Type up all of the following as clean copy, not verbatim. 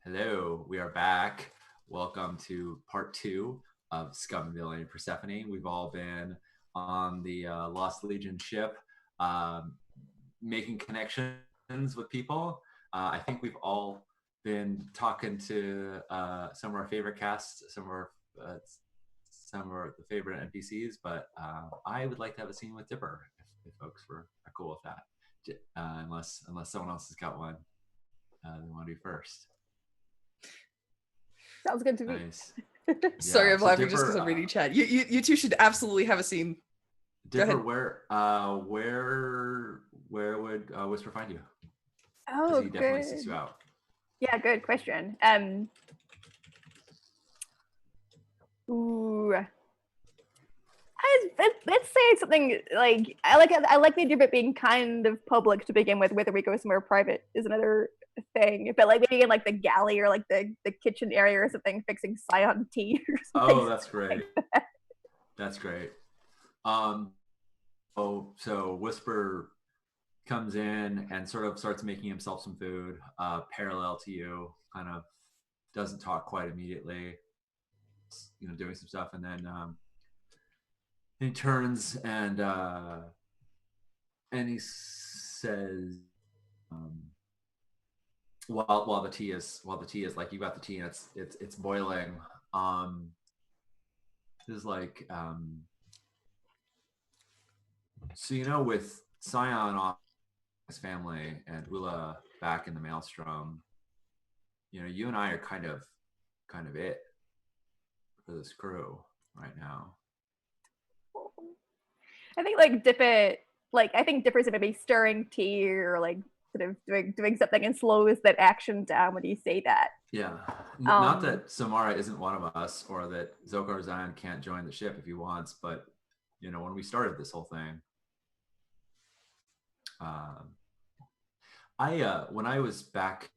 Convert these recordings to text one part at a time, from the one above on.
Hello, we are back. Welcome to part two of Scum, Villainy, and Persephone. We've all been on the Lost Legion ship, um, making connections with people. I think we've all been talking to some of our favorite casts, some of our favorite NPCs. But I would like to have a scene with Dipper if folks are cool with that. Unless someone else has got one they want to do first. Sounds good to me. Nice. Sorry, I'm laughing just Dipper, because I'm reading chat. You two should absolutely have a scene. Dipper, where would Whisper find you? Oh, he definitely good. seeks you out. Yeah, good question. Ooh. Let's say something like I like the idea of it being kind of public to begin with. Whether we go somewhere private is another thing. But like maybe in like the galley or like the kitchen area or something, fixing Scion tea or something. Oh, that's great. That's great. So Whisper comes in and sort of starts making himself some food, parallel to you. Kind of doesn't talk quite immediately, doing some stuff, and then he turns and he says, while the tea is like, you got the tea and it's boiling. This is like, so with Scion off his family and Ula back in the Maelstrom, you and I are kind of it for this crew right now. I think Dipper's maybe stirring tea or like sort of doing something and slows that action down when you say that. Yeah. Not that Samara isn't one of us or that Zokar Zion can't join the ship if he wants, but when we started this whole thing, when I was back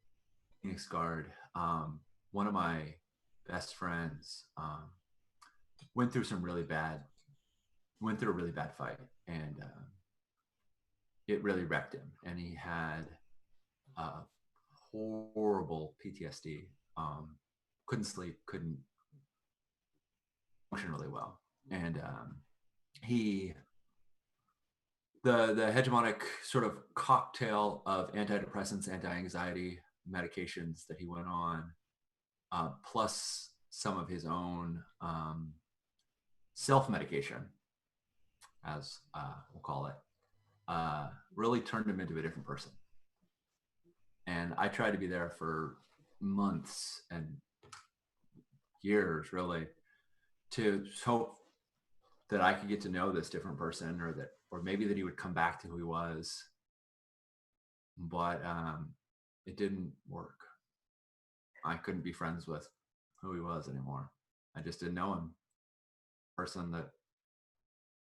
in Phoenix Guard, one of my best friends went through a really bad fight, and it really wrecked him, and he had horrible PTSD. Couldn't sleep, couldn't function really well, and the hegemonic sort of cocktail of antidepressants, anti-anxiety medications that he went on, plus some of his own self-medication, as we'll call it, really turned him into a different person. And I tried to be there for months and years, really, to hope that I could get to know this different person, or maybe that he would come back to who he was. But it didn't work. I couldn't be friends with who he was anymore. I just didn't know him. Person that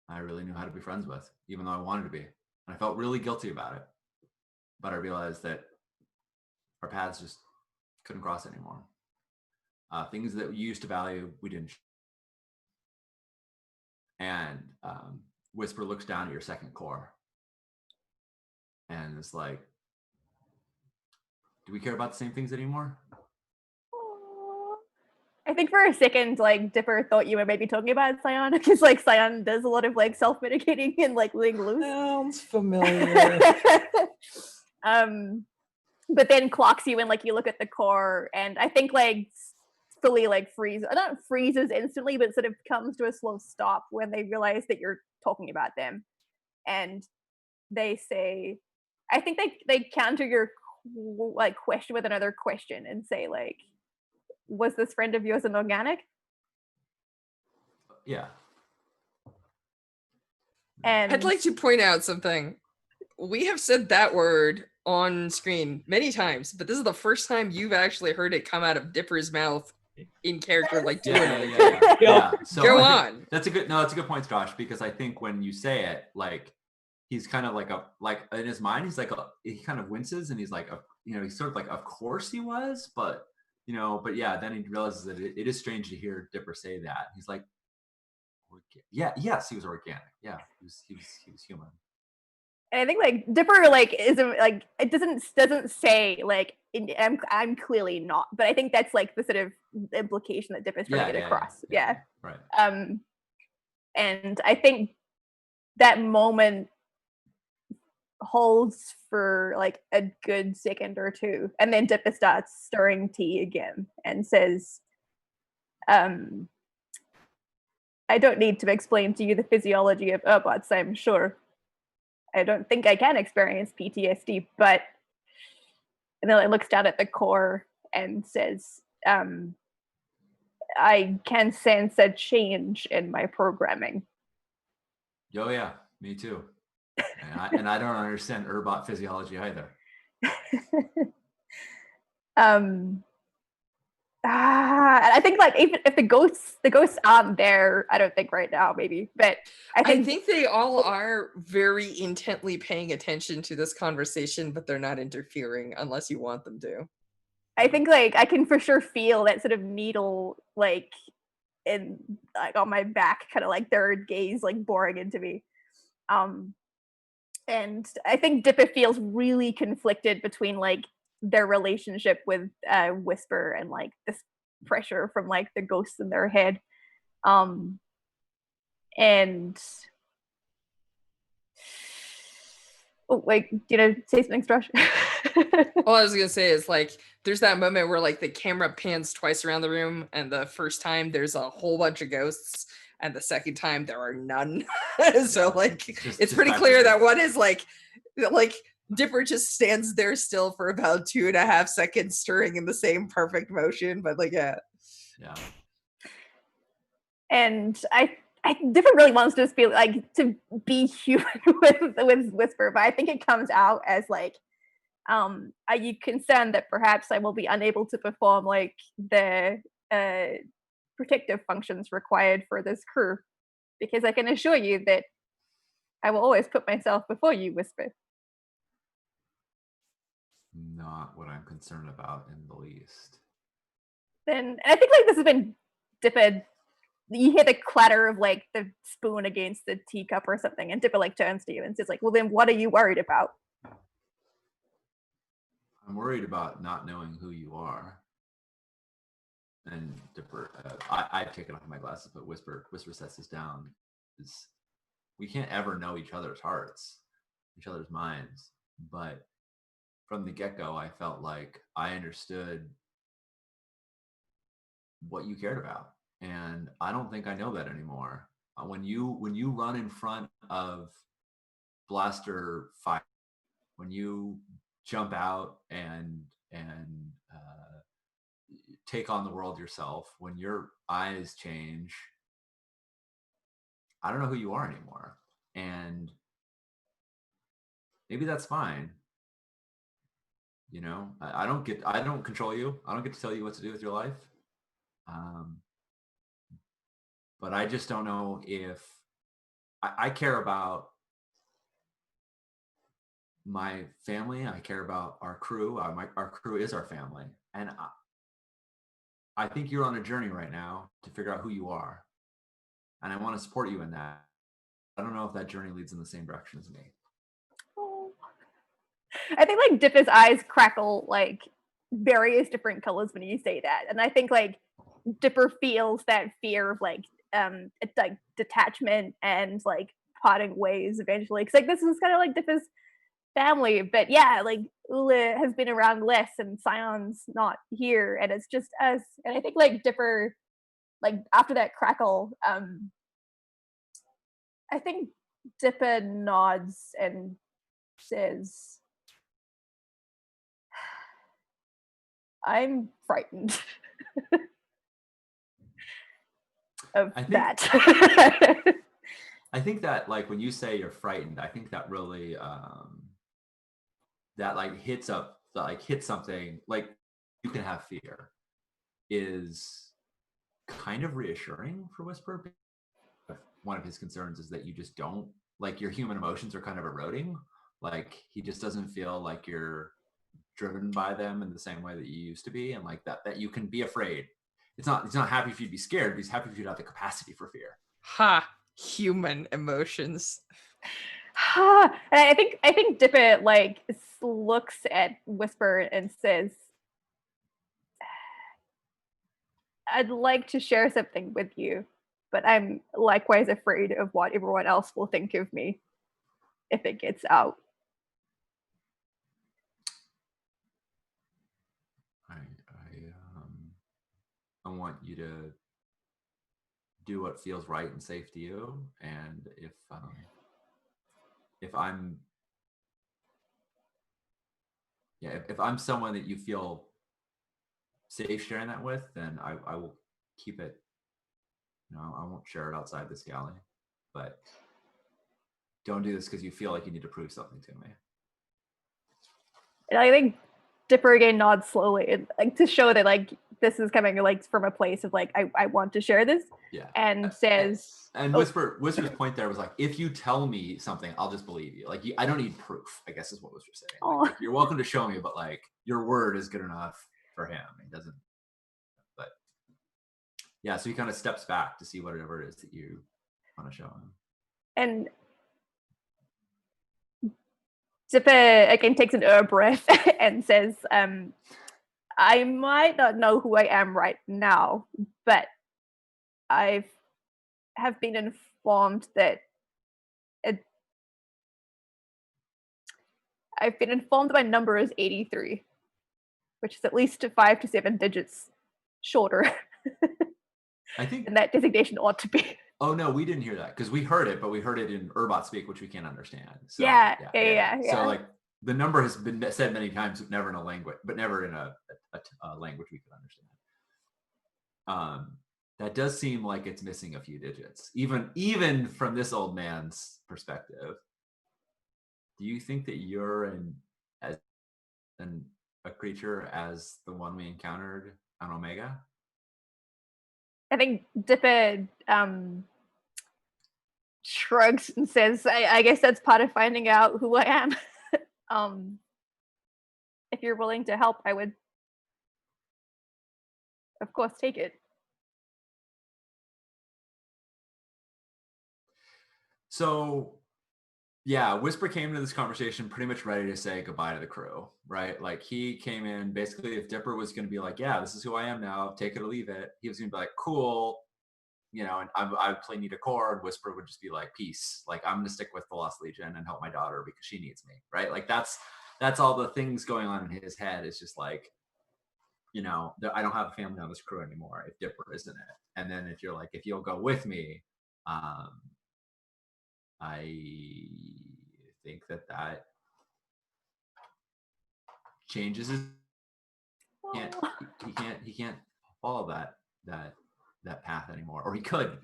I really knew how to be friends with, even though I wanted to be. And I felt really guilty about it. But I realized that our paths just couldn't cross anymore. Things that we used to value, we didn't. And Whisper looks down at your second core and it's like, do we care about the same things anymore? I think for a second, like, Dipper thought you were maybe talking about Scion, because like Scion does a lot of like self-medicating and like letting loose. Sounds familiar. But then clocks you and like you look at the core, and I think like fully like not freezes instantly, but sort of comes to a slow stop when they realize that you're talking about them, and they say, I think they counter your like question with another question and say like, was this friend of yours an organic? Yeah. And I'd like to point out something. We have said that word on screen many times, but this is the first time you've actually heard it come out of Dipper's mouth in character, like doing it. Yeah. So go on. That's a good point, Josh, because I think when you say it, like, he's kind of like in his mind, he kind of winces and he's like, he's sort of like, of course he was, but yeah, then he realizes that it is strange to hear Dipper say that. He's like, yes, he was organic. Yeah, he was human. And I think like Dipper like isn't like it doesn't say like I'm clearly not, but I think that's like the sort of implication that Dipper's trying to get across. Yeah. Right. And I think that moment holds for like a good second or two, and then Dipper starts stirring tea again and says, I don't need to explain to you the physiology of Urbots, I'm sure. I don't think I can experience PTSD, but and then it looks down at the core and says, I can sense a change in my programming. Oh yeah, me too. And I don't understand Urbot physiology either. I think like even if the ghosts aren't there, I don't think right now maybe, but I think they all are very intently paying attention to this conversation, but they're not interfering unless you want them to. I think like I can for sure feel that sort of needle like in like on my back, kind of like third gaze like boring into me. And I think Dipper feels really conflicted between like their relationship with Whisper and like this pressure from like the ghosts in their head. And oh, like, you know, say something, Strush? All I was gonna say is like there's that moment where like the camera pans twice around the room, and the first time there's a whole bunch of ghosts, and the second time there are none. So like it's pretty clear that one is like Dipper just stands there still for about 2.5 seconds, stirring in the same perfect motion, but like yeah. And I Dipper really wants to just be like to be human with Whisper, but I think it comes out as like, are you concerned that perhaps I will be unable to perform like the protective functions required for this crew? Because I can assure you that I will always put myself before you, Whisper. Not what I'm concerned about in the least. Then I think like this has been Dipper. You hear the clatter of like the spoon against the teacup or something, and Dipper like turns to you and says like, well then what are you worried about? I'm worried about not knowing who you are. And Dipper, I've taken off my glasses, but Whisper sets this down. Is we can't ever know each other's hearts, each other's minds. But from the get-go, I felt like I understood what you cared about. And I don't think I know that anymore. When you run in front of blaster fire, when you jump out and take on the world yourself, when your eyes change, I don't know who you are anymore. And maybe that's fine. You know, I don't control you. I don't get to tell you what to do with your life. But I just don't know if I care about my family. I care about our crew. Our crew is our family. And I think you're on a journey right now to figure out who you are. And I want to support you in that. I don't know if that journey leads in the same direction as me. Oh. I think like Dipper's eyes crackle like various different colors when you say that. And I think like Dipper feels that fear of like detachment and like parting ways eventually. Because like this is kind of like Dipper's family, but yeah, like Ula has been around less and Scion's not here, and it's just us. And I think like Dipper, like after that crackle, I think Dipper nods and says, I'm frightened of that. I think that like when you say you're frightened, I think that really that like hits something like you can have fear is kind of reassuring for Whisper. One of his concerns is that you just don't like your human emotions are kind of eroding. Like he just doesn't feel like you're driven by them in the same way that you used to be, and like that you can be afraid. It's not happy if you'd be scared, but he's happy if you'd have the capacity for fear. Ha! Human emotions. And I think Dipper like looks at Whisper and says, "I'd like to share something with you, but I'm likewise afraid of what everyone else will think of me if it gets out." I want you to do what feels right and safe to you, and if I'm if I'm someone that you feel safe sharing that with, then I will keep it. I won't share it outside this galley, but don't do this because you feel like you need to prove something to me. And I think Dipper again nods slowly, and like to show that like this is coming like from a place of like I want to share this. Yeah. And says, and Whisper's point there was like, if you tell me something, I'll just believe you. Like I don't need proof, I guess is what Whisper's saying. Like, you're welcome to show me, but like your word is good enough for him. He doesn't. But yeah, so he kind of steps back to see whatever it is that you want to show him. And Dipper again takes an breath and says, I might not know who I am right now, but I have been informed that my number is 83, which is at least 5 to 7 digits shorter. I think and that designation ought to be. Oh no, we didn't hear that because we heard it, but we heard it in Urbot speak, which we can't understand. So, yeah. So like the number has been said many times, but never in a language, but never in a language we could understand. That does seem like it's missing a few digits, even from this old man's perspective. Do you think that you're a creature as the one we encountered on Omega? I think Dipper shrugs and says, I guess that's part of finding out who I am. If you're willing to help, I would, of course, take it. So, yeah, Whisper came into this conversation pretty much ready to say goodbye to the crew, right? Like he came in basically, if Dipper was going to be like, yeah, this is who I am now, take it or leave it, he was going to be like, cool, and I would play Nita Core, and Whisper would just be like, peace, like I'm going to stick with the Lost Legion and help my daughter because she needs me, right? Like that's all the things going on in his head. Is just like, I don't have a family on this crew anymore if Dipper isn't it. And then if you're like, if you'll go with me, I think that changes his. He can't follow that path anymore, or he could.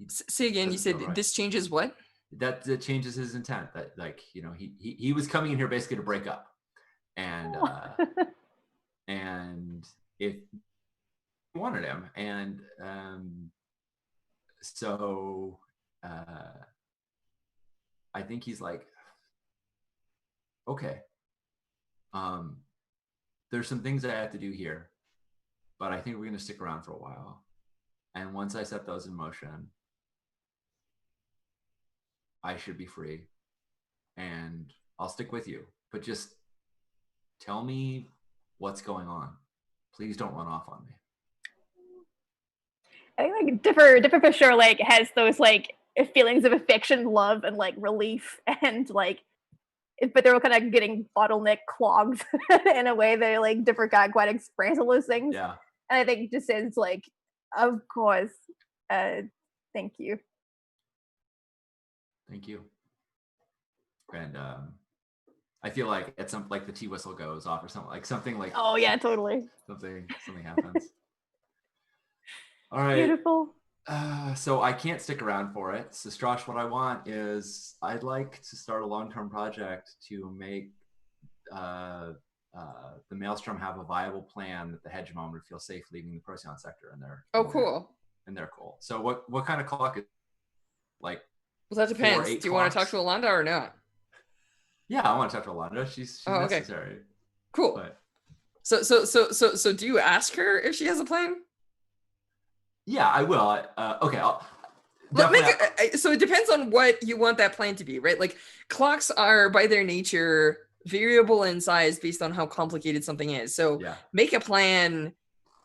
Say again. You said this changes what? That changes his intent. That like he was coming in here basically to break up, and and if he wanted him, and so. I think he's like, okay, there's some things I have to do here, but I think we're going to stick around for a while. And once I set those in motion, I should be free and I'll stick with you, but just tell me what's going on. Please don't run off on me. I think like Dipper for sure like has those like feelings of affection, love, and like relief, and like, but they're all kind of getting bottleneck clogged in a way that like Dipper can't quite express all those things. Yeah. And I think just says like, of course, thank you. Thank you. And I feel like at some like the tea whistle goes off or something like. Oh yeah, totally. Something happens. All right. Beautiful. So I can't stick around for it. So Strash, what I want is I'd like to start a long-term project to make the Maelstrom have a viable plan that the Hegemon would feel safe leaving the Procyon sector. And they're cool. And they're cool. So what kind of clock is like? Well, that depends. Do you want to talk to Alonda or not? Yeah, I want to talk to Alonda. She's okay. Necessary. Cool. But... So do you ask her if she has a plan? Yeah, I will. Okay. So it depends on what you want that plan to be, right? Like clocks are by their nature variable in size based on how complicated something is. So make a plan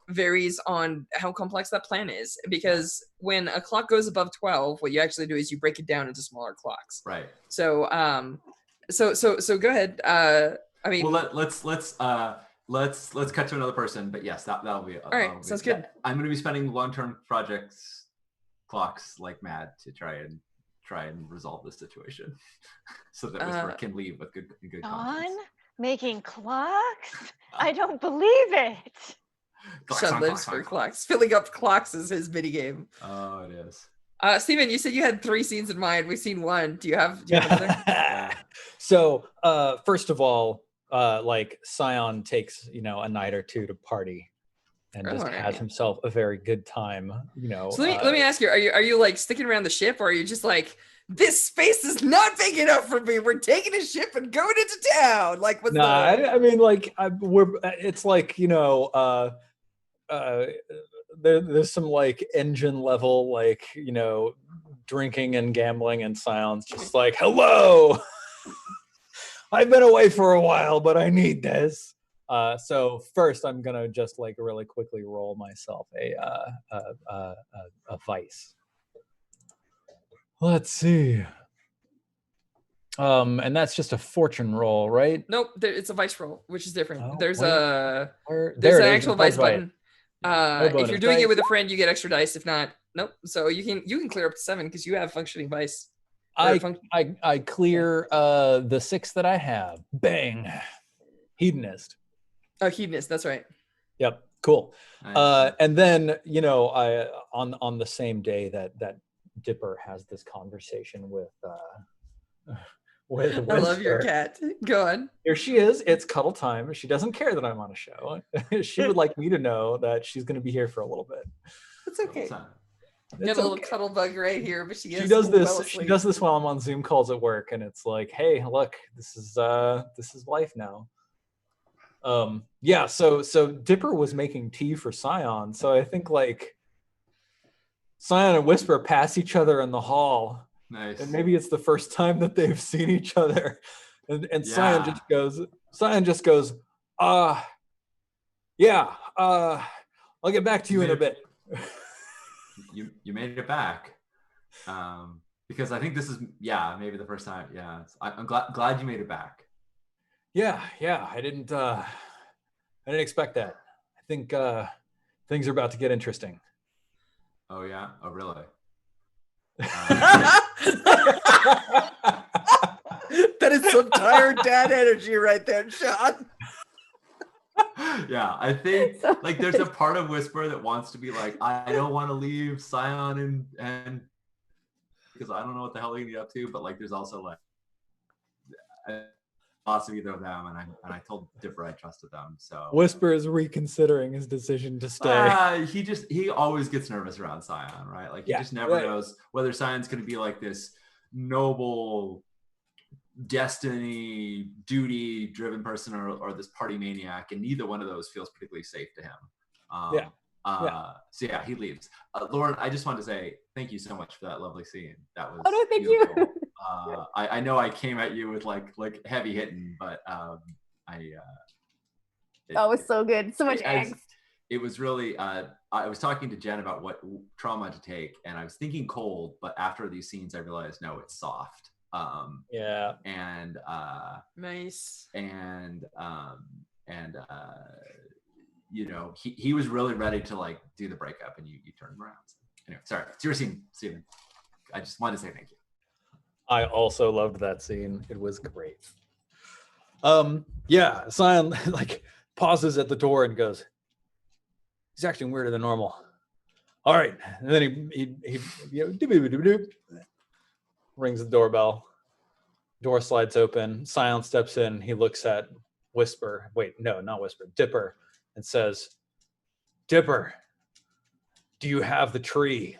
varies on how complex that plan is, because when a clock goes above 12, what you actually do is you break it down into smaller clocks. Right. So so go ahead. I mean, well, let's cut to another person, but yes, that'll be all right. Sounds good. I'm going to be spending long-term projects clocks like mad to try and resolve this situation so that Whisper can leave with good conscience. Making clocks? I don't believe it. Sean lives for clocks. Filling up clocks is his mini game. Oh, it is. Steven, you said you had 3 scenes in mind. We've seen one. Do you have another? So first of all, like Scion takes, a night or two to party and just has himself a very good time, So let me ask you, are you like sticking around the ship, or are you just like, this space is not big enough for me, we're taking a ship and going into town? Like, what's I mean, like, it's like, there's some like engine level, like, drinking and gambling, and Scion's just like, hello, I've been away for a while, but I need this. So first I'm gonna just like really quickly roll myself a vice. Let's see. And that's just a fortune roll, right? Nope, it's a vice roll, which is different. Oh, there's an actual vice button. No if you're doing it with a friend, you get extra dice. If not, nope. So you can clear up to 7 because you have functioning vice. I clear the 6 that I have. Bang. Hedonist. Oh, hedonist, that's right. Yep, cool. Nice. And then, I on the same day that Dipper has this conversation with Whisper. I love your cat. Go on. Here she is. It's cuddle time. She doesn't care that I'm on a show. She would like me to know that she's going to be here for a little bit. It's okay. It's got a little cuddle bug right here, but she does this. She does this while I'm on Zoom calls at work, and it's like, hey, look, this is life now. Yeah. So Dipper was making tea for Scion. So I think like Scion and Whisper pass each other in the hall. Nice. And maybe it's the first time that they've seen each other, and Scion just goes, yeah, I'll get back to you in a bit. You made it back, because I think this is maybe the first time. Yeah, I'm glad you made it back. Yeah, I didn't expect that. I think things are about to get interesting. Oh yeah? Oh really? That is some tired dad energy right there, Sean. Yeah, I think like there's a part of Whisper that wants to be like, I don't want to leave Scion and because I don't know what the hell they're gonna get up to, but like there's also like lots of either of them, and I told Dipper I trusted them. So Whisper is reconsidering his decision to stay. He always gets nervous around Scion, right? Like he just never knows whether Scion's gonna be like this noble destiny duty driven person or this party maniac, and neither one of those feels particularly safe to him. So yeah, he leaves. Lauren, I just wanted to say thank you so much for that lovely scene. That was thank beautiful. you. I know I came at you with like heavy hitting, but it was so good. So much angst. It was really I was talking to Jen about what trauma to take, and I was thinking cold, but after these scenes I realized no, it's soft. And nice. And he was really ready to like do the breakup, and you turned him around. So, anyway, sorry, it's your scene, Steven. I just wanted to say thank you. I also loved that scene. It was great. Scion like pauses at the door and goes, he's acting weirder than normal. All right. And then he rings the doorbell. Door slides open. Scion steps in. He looks at Whisper. Wait, no, not Whisper. Dipper, and says, Dipper, do you have the tree?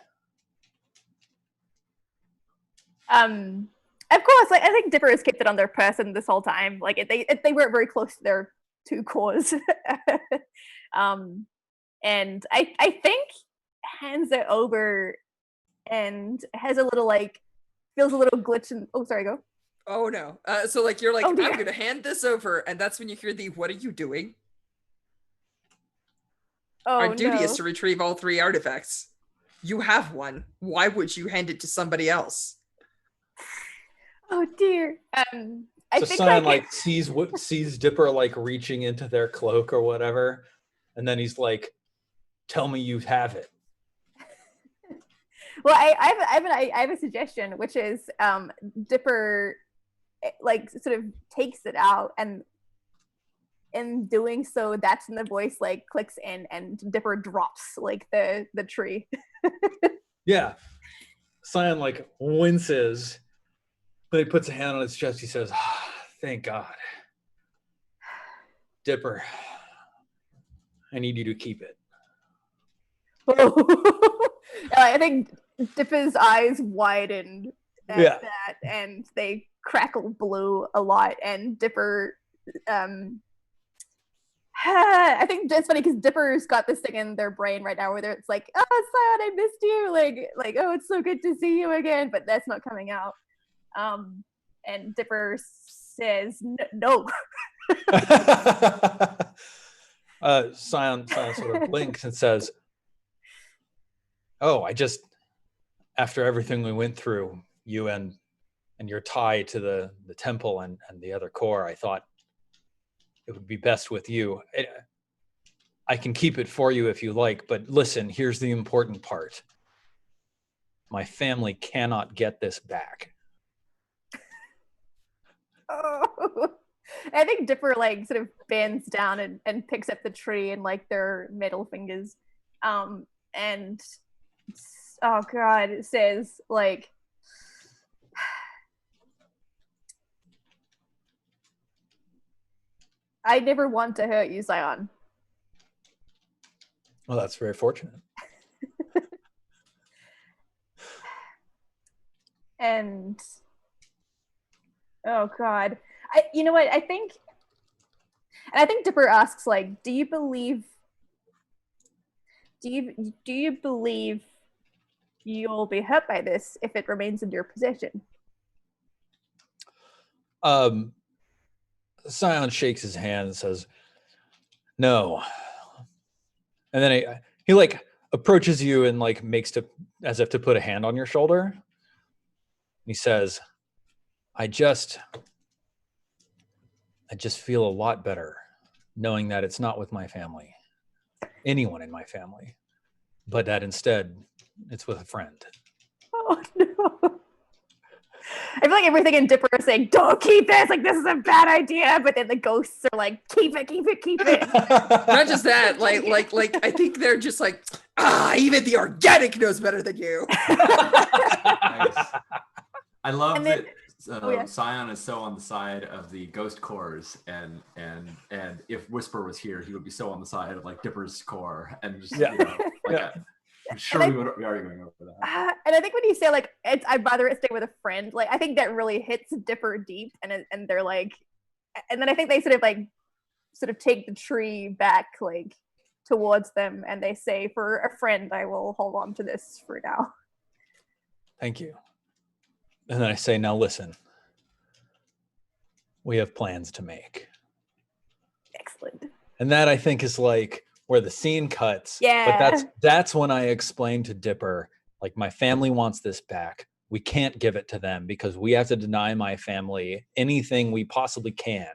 Of course, like I think Dipper has kept it on their person this whole time. Like they were very close to their 2 cores. And I think hands it over and has a little like feels a little glitch in sorry, go. Oh no. So like you're like, Oh, dear. I'm gonna hand this over, and that's when you hear the what are you doing? Oh Our duty no. is to retrieve all 3 artifacts. You have one. Why would you hand it to somebody else? Oh dear. I So think Scion like sees Dipper like reaching into their cloak or whatever, and then he's like, "Tell me you have it." well, I have a suggestion, which is Dipper like sort of takes it out, and in doing so, that's when the voice like clicks in, and Dipper drops like the tree. Yeah. Scion like winces, but he puts a hand on his chest. He says, "Thank God, Dipper. I need you to keep it." I think Dipper's eyes widened at Yeah. that, and they crackle blue a lot. And Dipper, I think it's funny because Dipper's got this thing in their brain right now where it's like, "Oh, Scion, I missed you!" Like, "Oh, it's so good to see you again," but that's not coming out. And Dipper says, "No." Scion sort of blinks and says, "Oh, after everything we went through, you and your tie to the temple and the other core, I thought it would be best with you. I can keep it for you if you like, but listen, here's the important part. My family cannot get this back." Oh. I think Dipper like sort of bends down and picks up the tree in like their middle fingers. And oh god, it says like I never want to hurt you, Scion. Well, that's very fortunate. And oh god. You know what? I think Dipper asks like, do you believe you'll be hurt by this if it remains in your possession? Scion shakes his hand and says, "No." And then he like approaches you and like makes as if to put a hand on your shoulder. He says, I just feel a lot better knowing that it's not with my family, anyone in my family, but that instead it's with a friend." Oh no. I feel like everything in Dipper is saying, "Don't keep this, like this is a bad idea," but then the ghosts are like, "Keep it, keep it, keep it." Not just that, like I think they're just like, even the organic knows better than you. Nice. I love And then- that Scion is so on the side of the ghost cores, and if Whisper was here, he would be so on the side of like Dipper's core, and just I'm sure we would be arguing over that. And I think when you say like I'd rather it stay with a friend, like I think that really hits Dipper deep, and they're like, and then I think they sort of take the tree back like towards them, and they say, "For a friend, I will hold on to this for now." Thank you. And then I say, "Now listen, we have plans to make." Excellent. And that I think is like where the scene cuts. Yeah. But that's when I explained to Dipper, like, my family wants this back. We can't give it to them because we have to deny my family anything we possibly can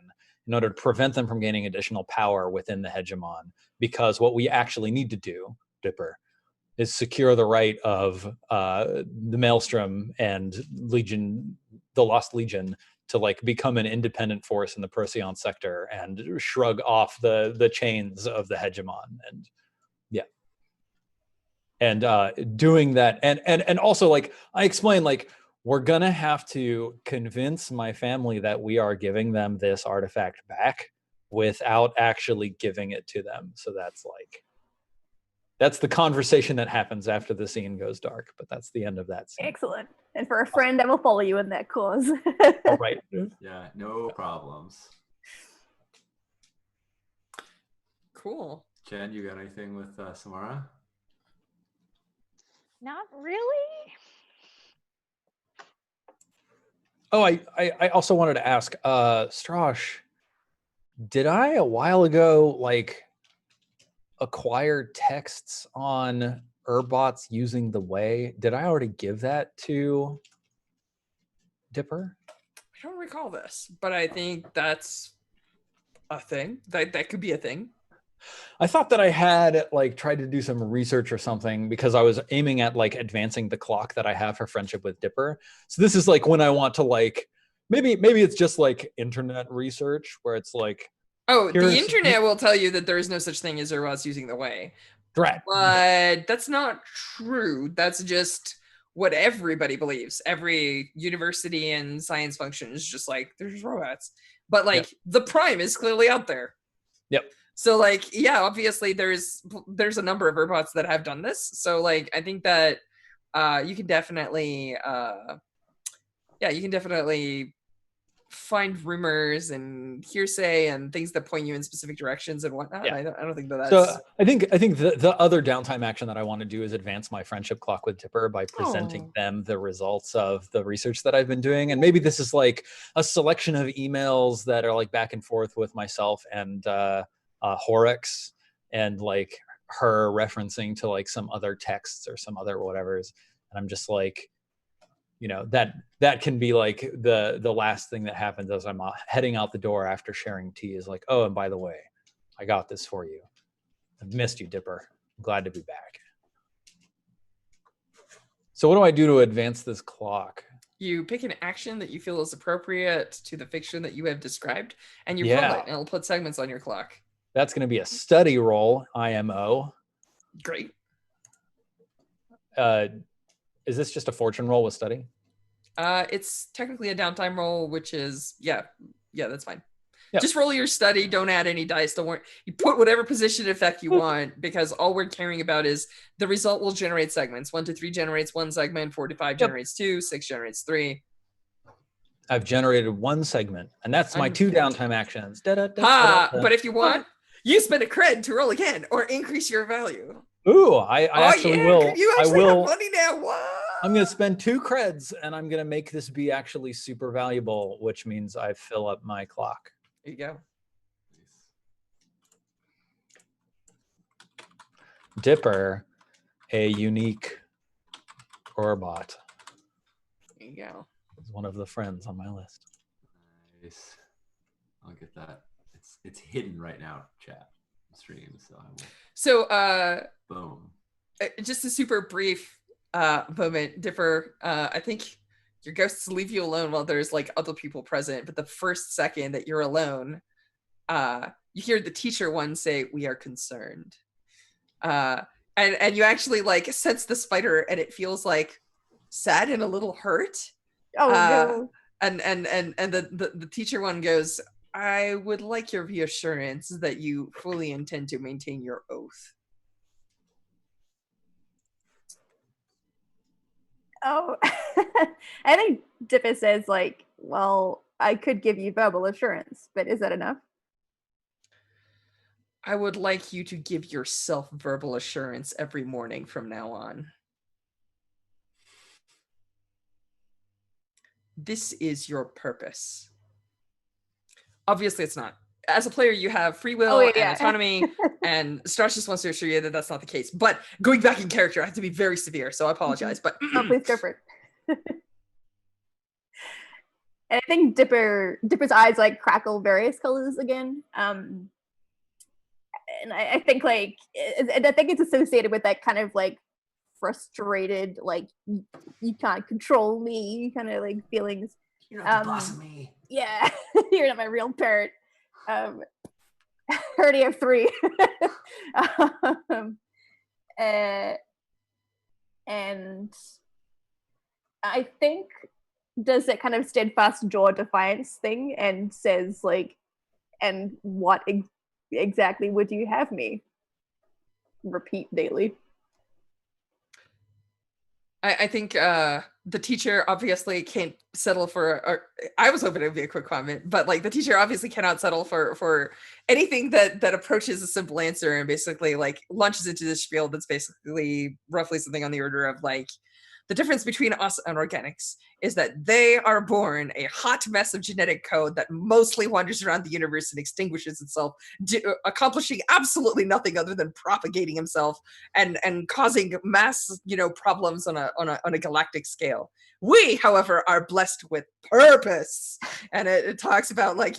in order to prevent them from gaining additional power within the hegemon. Because what we actually need to do, Dipper, is secure the right of the Maelstrom and Legion, the Lost Legion, to like become an independent force in the Procyon sector and shrug off the chains of the hegemon. And doing that, and also like I explained, like, we're gonna have to convince my family that we are giving them this artifact back without actually giving it to them. So that's the conversation that happens after the scene goes dark, but that's the end of that scene. Excellent. And for a friend, I will follow you in that cause. All right. Yeah, no problems. Cool. Jen, you got anything with Samara? Not really. Oh, I also wanted to ask, Strosh, did I a while ago like acquire texts on Urbots using the way? Did I already give that to Dipper? I don't recall this, but I think that's a thing. That could be a thing. I thought that I had like tried to do some research or something because I was aiming at like advancing the clock that I have for friendship with Dipper. So this is like when I want to like maybe it's just like internet research where it's like, Oh, the internet will tell you that there is no such thing as Urbots using the way. Drat. But that's not true. That's just what everybody believes. Every university and science function is just like, there's robots. But like the prime is clearly out there. Yep. So like, yeah, obviously there's a number of robots that have done this. So like, I think that you can definitely find rumors and hearsay and things that point you in specific directions and whatnot. Yeah. I don't think that's so I think the other downtime action that I want to do is advance my friendship clock with Dipper by presenting them the results of the research that I've been doing. And maybe this is like a selection of emails that are like back and forth with myself and Horrocks, and like her referencing to like some other texts or some other whatevers. And I'm just like, you know, that can be like the last thing that happens as I'm heading out the door after sharing tea is like, oh, and by the way, I got this for you. I've missed you, Dipper. I'm glad to be back. So what do I do to advance this clock? You pick an action that you feel is appropriate to the fiction that you have described, and you roll it, and it'll put segments on your clock. That's going to be a study roll, IMO. Great. Is this just a fortune roll with study? It's technically a downtime roll, which is, yeah, that's fine. Yep. Just roll your study. Don't add any dice. Don't worry. You put whatever position effect you want, because all we're caring about is the result will generate segments. 1 to 3 generates 1 segment. 4 to 5 generates 2. 6 generates 3. I've generated 1 segment, and that's my 2 downtime actions. But if you want, you spend a cred to roll again or increase your value. Ooh, I actually will. You actually have money now. What? I'm going to spend 2 creds, and I'm going to make this be actually super valuable, which means I fill up my clock. There you go. Dipper, a unique Orbot. There you go. Is one of the friends on my list. Nice. I'll get that. It's hidden right now, chat stream. So I will. So Boom. Just a super brief moment, Dipper. I think your ghosts leave you alone while there's like other people present, but the first second that you're alone, you hear the teacher one say, "We are concerned," and you actually like sense the spider, and it feels like sad and a little hurt. Oh no! And the teacher one goes, "I would like your reassurance that you fully intend to maintain your oath." Oh, I think Dipper says like, well, I could give you verbal assurance, but is that enough? I would like you to give yourself verbal assurance every morning from now on. This is your purpose. Obviously, it's not. As a player, you have free will and autonomy, and Strash just wants to assure you that that's not the case. But going back in character, I have to be very severe, so I apologize. But oh, please go for it. And I think Dipper's eyes like crackle various colors again. And I think like, and I think it's associated with that kind of like frustrated, like you can't control me kind of like feelings. You're not the boss of me. Yeah, you're not my real parent. I already have 3. And I think does that kind of steadfast jaw defiance thing and says like, and what exactly would you have me repeat daily? I think the teacher obviously can't settle for, or I was hoping it would be a quick comment, but like the teacher obviously cannot settle for anything that approaches a simple answer and basically like launches into this spiel that's basically roughly something on the order of like, the difference between us and organics is that they are born a hot mess of genetic code that mostly wanders around the universe and extinguishes itself, accomplishing absolutely nothing other than propagating himself and causing mass, problems on a galactic scale. We, however, are blessed with purpose, and it talks about like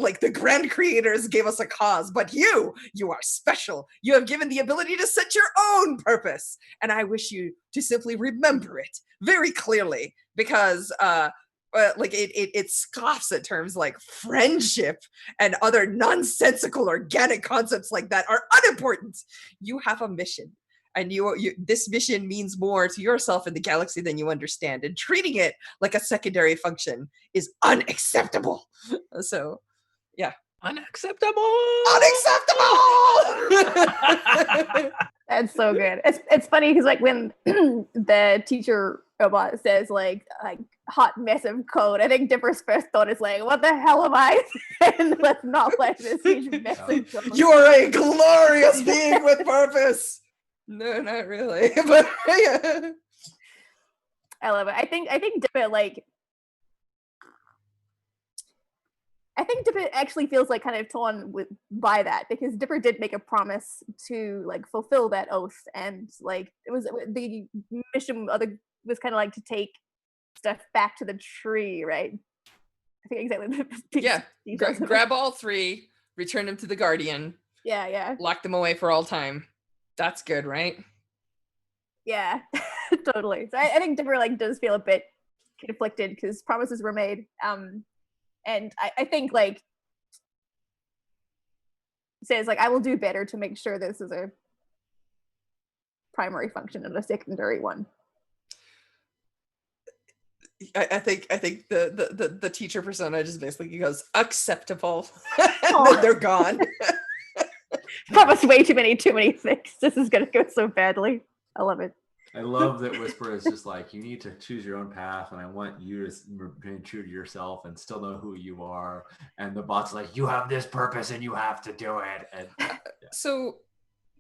like the grand creators gave us a cause, but you are special. You have given the ability to set your own purpose, and I wish you to simply remember it very clearly, because like it scoffs at terms like friendship and other nonsensical organic concepts like that are unimportant. You have a mission, and this mission means more to yourself and the galaxy than you understand, and treating it like a secondary function is unacceptable. So yeah, Unacceptable. That's so good. It's funny because like when the teacher robot says like hot mess of code, I think Dipper's first thought is like, what the hell am I? And let's not let this huge mess of code. You are a glorious being with purpose. No, not really. But yeah. I love it. I think Dipper Dipper actually feels like kind of torn by that, because Dipper did make a promise to like fulfill that oath, and like it was the mission was kind of like to take stuff back to the tree, right? I think exactly. Yeah, grab all three, return them to the Guardian. Yeah. Lock them away for all time. That's good, right? Yeah, totally. So I think Dipper like does feel a bit conflicted because promises were made. And I think like says like I will do better to make sure this is a primary function and a secondary one. I think the teacher persona just basically goes acceptable. And then they're gone. Promise way too many things. This is gonna go so badly. I love it. I love that Whisper is just like, you need to choose your own path, and I want you to remain true to yourself and still know who you are. And the bot's like, you have this purpose and you have to do it. And yeah. So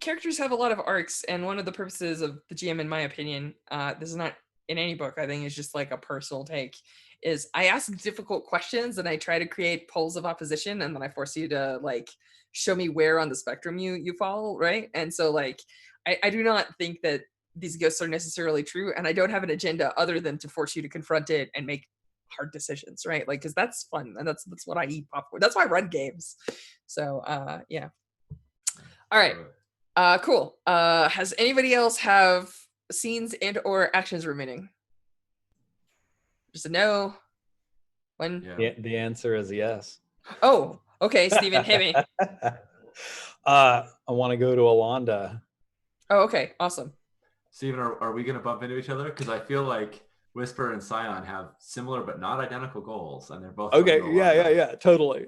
characters have a lot of arcs, and one of the purposes of the GM, in my opinion, this is not in any book, I think it's just like a personal take, is I ask difficult questions and I try to create poles of opposition, and then I force you to like show me where on the spectrum you fall, right? And so like I do not think that these ghosts are necessarily true, and I don't have an agenda other than to force you to confront it and make hard decisions, right? Like, because that's fun, and that's what I eat popcorn. That's why I run games. So yeah. All right. Cool. Has anybody else have scenes and or actions remaining? Just a no. When? Yeah. The answer is yes. Oh, okay, Steven, hit me. I want to go to Alonda. Oh, okay, awesome. Steven, are we going to bump into each other? Because I feel like Whisper and Scion have similar but not identical goals, and they're both okay. Yeah, totally.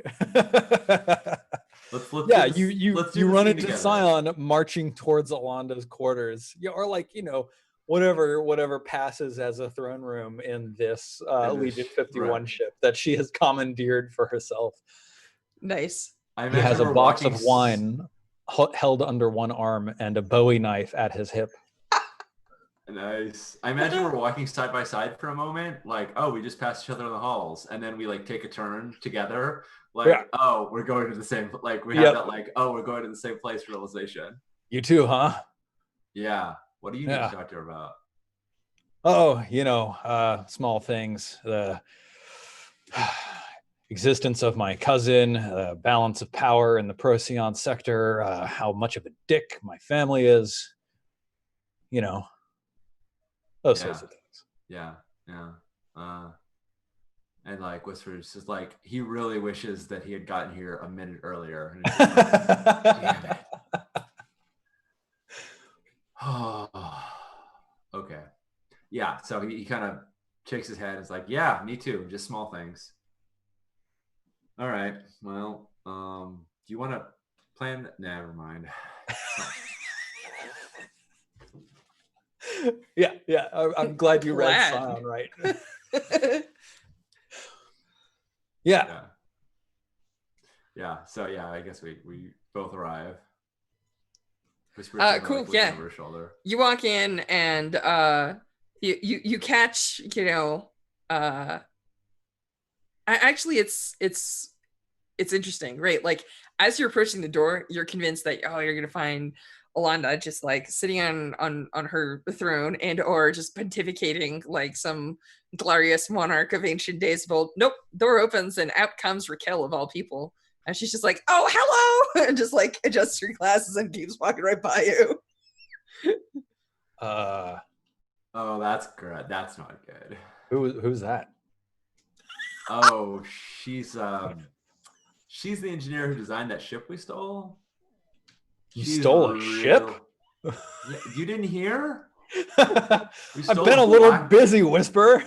Let's yeah, do this, you run into together. Scion marching towards Alonda's quarters, or like whatever passes as a throne room in this Legion 51 ship that she has commandeered for herself. Nice. He has a box of wine held under one arm and a Bowie knife at his hip. Nice. I imagine we're walking side by side for a moment, like, oh, we just passed each other in the halls, and then we like take a turn together, like, oh, we're going to the same, like we have that like, oh, we're going to the same place realization. You too, huh? Yeah. What do you need to talk to her about? Oh, small things. The existence of my cousin, balance of power in the Procyon sector, how much of a dick my family is. Those sorts of things. Yeah. And like Whisper's just like, he really wishes that he had gotten here a minute earlier. And it's just like, damn it. Oh, okay. Yeah. So he kind of shakes his head and is like, yeah, me too. Just small things. All right. Well, do you want to plan? Never mind. Yeah. I'm glad you read Glad. Scion right. Yeah. So yeah, I guess we both arrive. Whisper's kind of Cool, like looking yeah. over her shoulder. You walk in and you catch, actually it's interesting, right? Like as you're approaching the door, you're convinced that you're gonna find Alonda just like sitting on her throne and or just pontificating like some glorious monarch of ancient days of old. Nope, door opens and out comes Raquel of all people. And she's just like, oh, hello, and just like adjusts her glasses and keeps walking right by you. Oh, that's good. That's not good. Who's that? Oh, she's the engineer who designed that ship we stole. You stole a ship? Yeah, you didn't hear? I've been a little busy, Whisper.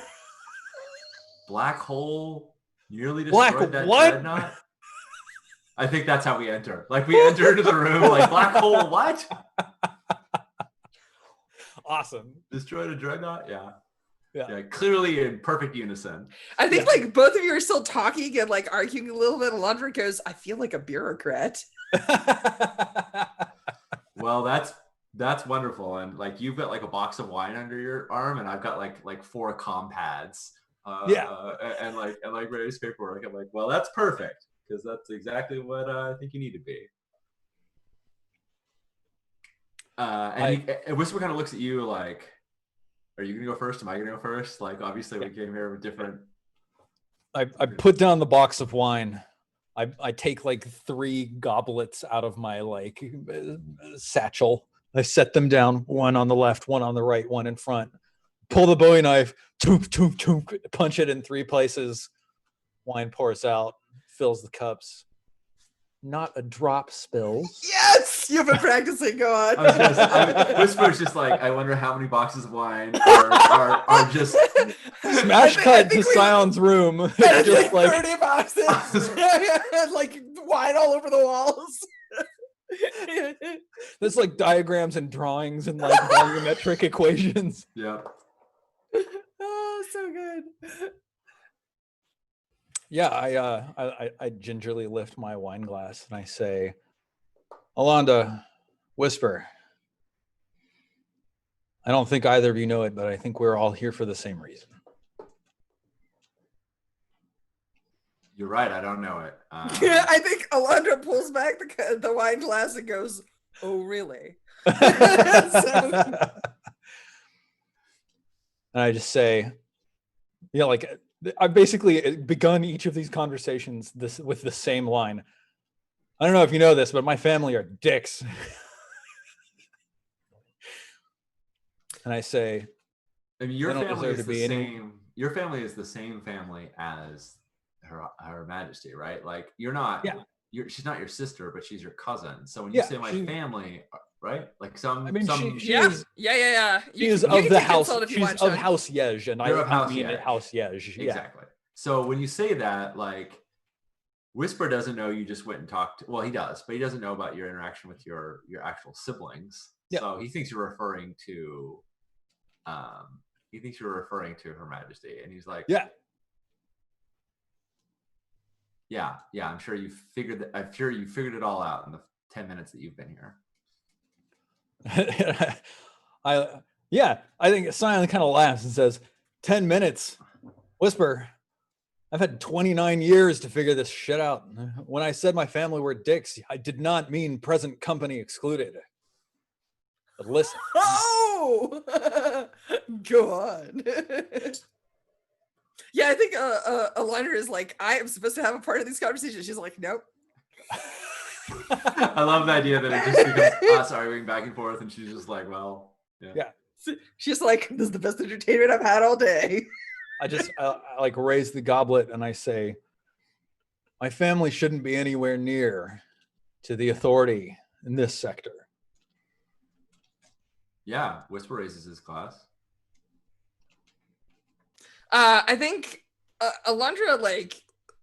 Black hole nearly destroyed that dreadnought. I think that's how we enter. Like we enter into the room like black hole what? Awesome. Destroyed a dreadnought? Yeah. Clearly in perfect unison. I think like both of you are still talking and like arguing a little bit. Alondra goes, I feel like a bureaucrat. Well, that's wonderful. And like you've got like a box of wine under your arm, and I've got like 4 comm pads. And various paperwork. I'm like, well, that's perfect because that's exactly what I think you need to be. And Whisper kind of looks at you like, are you gonna go first? Am I gonna go first? Like, obviously, we came here with different. I put down the box of wine. I take like 3 goblets out of my like satchel. I set them down, one on the left, one on the right, one in front. Pull the Bowie knife, punch it in 3 places. Wine pours out, fills the cups. Not a drop spills. Yes, you've been practicing. Go on. Whisper's just like, I wonder how many boxes of wine are just smash cut to Scion's room. Just like 30 boxes, like wine all over the walls. There's like diagrams and drawings and like volumetric equations. Yep. Oh, so good. Yeah, I gingerly lift my wine glass and I say, Alonda, Whisper. I don't think either of you know it, but I think we're all here for the same reason. You're right. I don't know it. I think Alondra pulls back the wine glass and goes, "Oh, really?" And I just say, like I've basically begun each of these conversations with the same line. I don't know if you know this, but my family are dicks. And I say, I mean, your family is the same. Your family is the same family as Her Majesty, right? Like you're not. Yeah. She's not your sister, but she's your cousin. So when you say my family, right? Like some. I mean, she is. She is of the house. She's of House Yej, and I mean it House Yej. Yeah. Exactly. So when you say that, like, Whisper doesn't know you just went and talked. Well, he does, but he doesn't know about your interaction with your actual siblings. Yeah. So he thinks you're referring to. He thinks you're referring to Her Majesty, and he's like, yeah. I'm sure you figured that. I'm sure you figured it all out in the 10 minutes that you've been here. I think Scion kind of laughs and says, 10 minutes. Whisper, I've had 29 years to figure this shit out. When I said my family were dicks, I did not mean present company excluded. But listen. Oh, go on. Yeah, I think Alondra is like, I am supposed to have a part of these conversations. She's like, nope. I love the idea that it just becomes us arguing back and forth, and she's just like, well, yeah. She's like, this is the best entertainment I've had all day. I like raise the goblet and I say, my family shouldn't be anywhere near to the authority in this sector. Yeah, Whisper raises his glass. I think Alondra like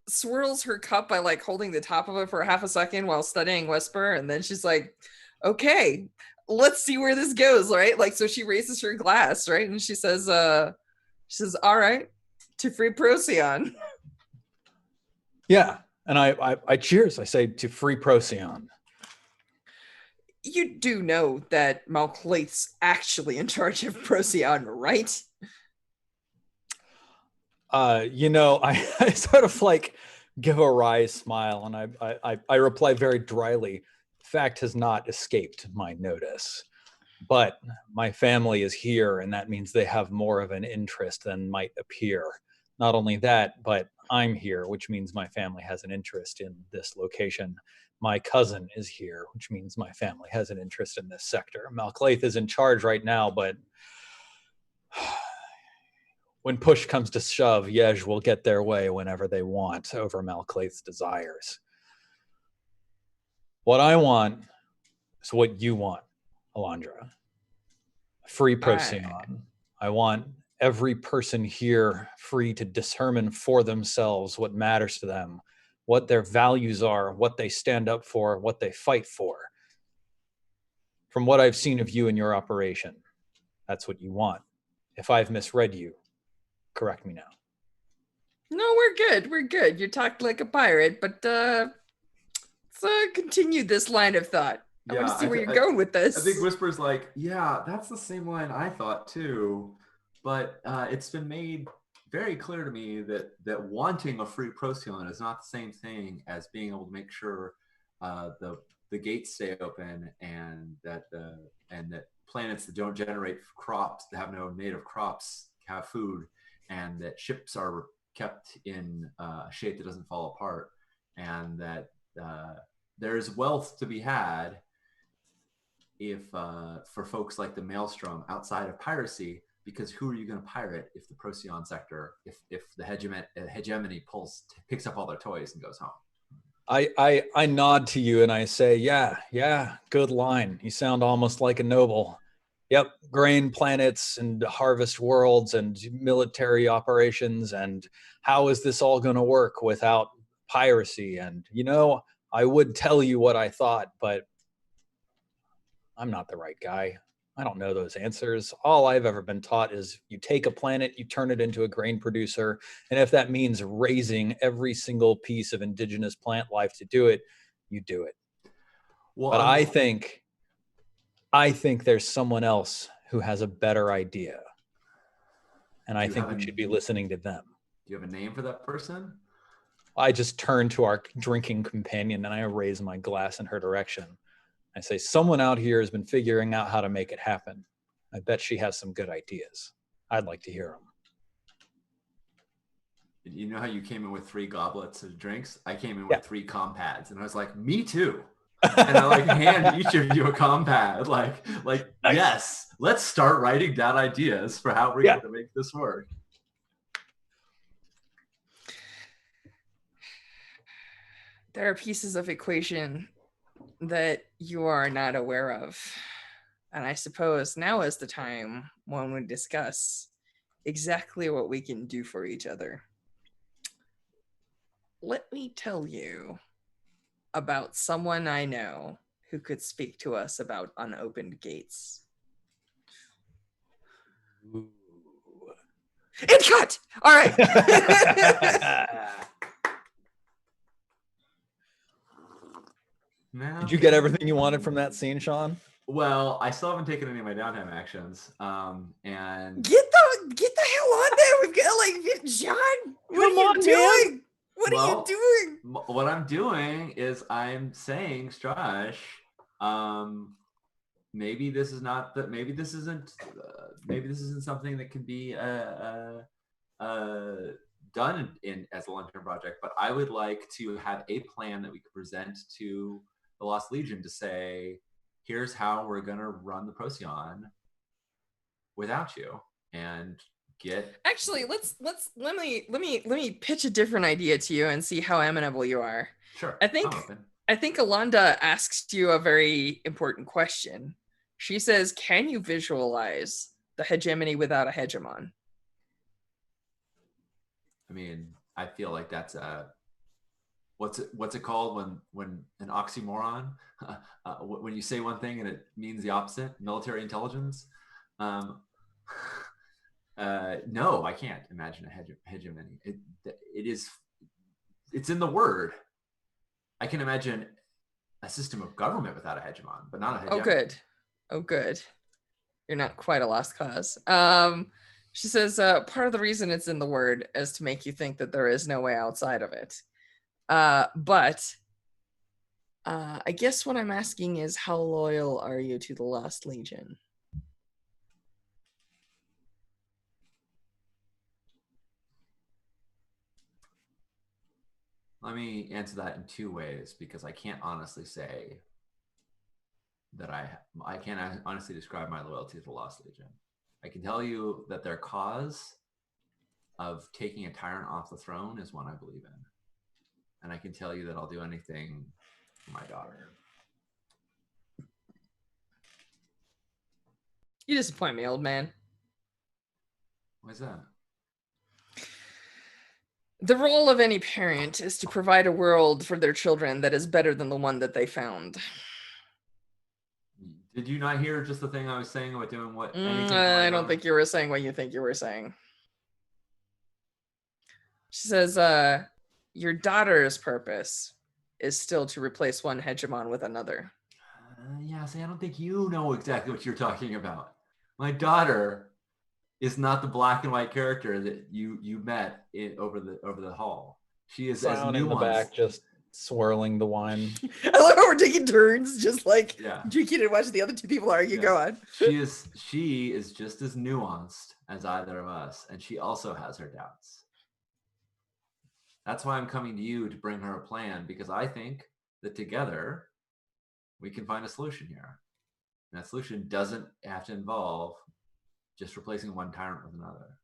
swirls her cup by like holding the top of it for half a second while studying Whisper, and then she's like, okay, let's see where this goes, right? Like, so she raises her glass, right? And she says, all right, to free Procyon. Yeah. And I cheers. I say to free Procyon. You do know that Malclaith's actually in charge of Procyon, right? I sort of like give a wry smile, and I reply very dryly. Fact has not escaped my notice, but my family is here, and that means they have more of an interest than might appear. Not only that, but I'm here, which means my family has an interest in this location. My cousin is here, which means my family has an interest in this sector. Malclaith is in charge right now, but when push comes to shove, Yej will get their way whenever they want over Malclaith's desires. What I want is what you want, Alondra. Free Procyon. I want every person here free to determine for themselves what matters to them, what their values are, what they stand up for, what they fight for. From what I've seen of you in your operation, that's what you want. If I've misread you, correct me now. No, we're good. You talked like a pirate, but let's continue this line of thought. I want to see where you're going with this. I think Whisper's like, yeah, that's the same line I thought too, but it's been made very clear to me that wanting a free Procyon is not the same thing as being able to make sure the gates stay open, and that planets that don't generate crops, that have no native crops, have food, and that ships are kept in a shape that doesn't fall apart, and that there's wealth to be had if for folks like the Maelstrom outside of piracy, because who are you going to pirate if the Procyon sector, if the hegemony picks up all their toys and goes home? I nod to you and I say, yeah, good line. You sound almost like a noble. Yep, grain planets and harvest worlds and military operations, and how is this all going to work without piracy? And, I would tell you what I thought, but I'm not the right guy. I don't know those answers. All I've ever been taught is you take a planet, you turn it into a grain producer, and if that means raising every single piece of indigenous plant life to do it, you do it. Well, but I think there's someone else who has a better idea, and I think we should be listening to them. Do you have a name for that person? I just turn to our drinking companion and I raise my glass in her direction. I say, someone out here has been figuring out how to make it happen. I bet she has some good ideas. I'd like to hear them. You know how you came in with 3 goblets of drinks? I came in with 3 compads, and I was like, me too. And I hand each of you a compad. Like nice. Yes, let's start writing down ideas for how we're going to make this work. There are pieces of equation that you are not aware of. And I suppose now is the time when we discuss exactly what we can do for each other. Let me tell you about someone I know who could speak to us about unopened gates. Ooh. It's cut! All right. No. Did you get everything you wanted from that scene, Sean? Well, I still haven't taken any of my downtime actions. And get the hell on there. We've got John. What are you doing? What are you doing? What I'm doing is I'm saying, Strash, maybe this isn't something that can be done in as a long-term project, but I would like to have a plan that we could present to the Lost Legion to say, here's how we're gonna run the Procyon without you, and get. Actually, let me pitch a different idea to you and see how amenable you are. Sure. I think Alonda asks you a very important question. She says, "Can you visualize the hegemony without a hegemon?" I mean, I feel like that's a what's it called when an oxymoron, when you say one thing and it means the opposite? Military intelligence. No, I can't imagine a hegemony. It's in the word. I can imagine a system of government without a hegemon, but not a hegemony. Oh, good. Oh, good. You're not quite a lost cause. She says, part of the reason it's in the word is to make you think that there is no way outside of it. But I guess what I'm asking is, how loyal are you to the Lost Legion? Let me answer that in two ways, because I can't honestly say that I can't honestly describe my loyalty to the Lost Legion. I can tell you that their cause of taking a tyrant off the throne is one I believe in. And I can tell you that I'll do anything for my daughter. You disappoint me, old man. Why is that? The role of any parent is to provide a world for their children that is better than the one that they found. Did you not hear just the thing I was saying about doing what? I don't think you were saying what you think you were saying. She says, your daughter's purpose is still to replace one hegemon with another. Yeah, see, I don't think you know exactly what you're talking about. My daughter is not the black and white character that you met over the hall. She is as nuanced. In the back, just swirling the wine. I love how we're taking turns, just like Yeah. drinking and watching the other two people argue. Yeah. Go on. She is just as nuanced as either of us, and she also has her doubts. That's why I'm coming to you to bring her a plan, because I think that together we can find a solution here. And that solution doesn't have to involve just replacing one tyrant with another.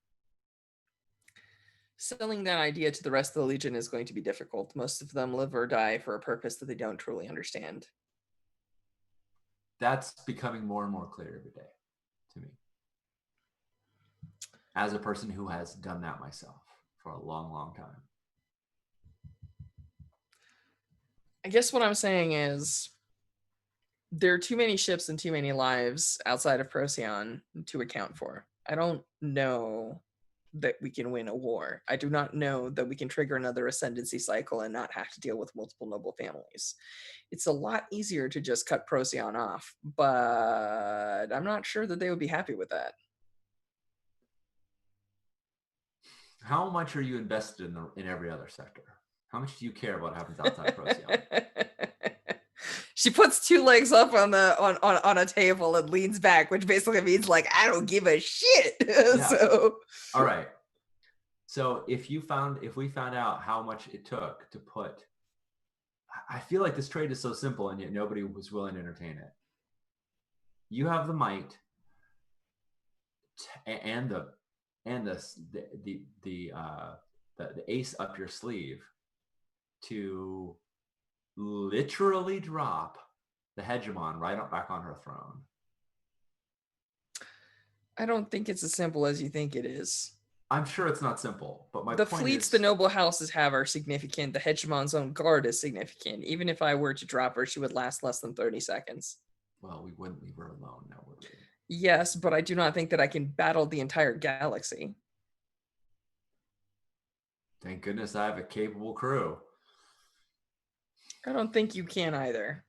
Selling that idea to the rest of the Legion is going to be difficult. Most of them live or die for a purpose that they don't truly understand. That's becoming more and more clear every day to me, as a person who has done that myself for a long, long time. I guess what I'm saying is there are too many ships and too many lives outside of Procyon to account for. I don't know that we can win a war. I do not know that we can trigger another ascendancy cycle and not have to deal with multiple noble families. It's a lot easier to just cut Procyon off, but I'm not sure that they would be happy with that. How much are you invested in every other sector? How much do you care about what happens outside Procyon? She puts two legs up on a table and leans back, which basically means like, I don't give a shit. Yeah. So all right. So if we found out how much it took to put, I feel like this trade is so simple and yet nobody was willing to entertain it. You have the might and the ace up your sleeve to literally drop the hegemon right up back on her throne. I don't think it's as simple as you think it is. I'm sure it's not simple, but the fleets the noble houses have are significant. The hegemon's own guard is significant. Even if I were to drop her, she would last less than 30 seconds. Well, we wouldn't leave her alone now, would we? Yes, but I do not think that I can battle the entire galaxy. Thank goodness I have a capable crew. I don't think you can either.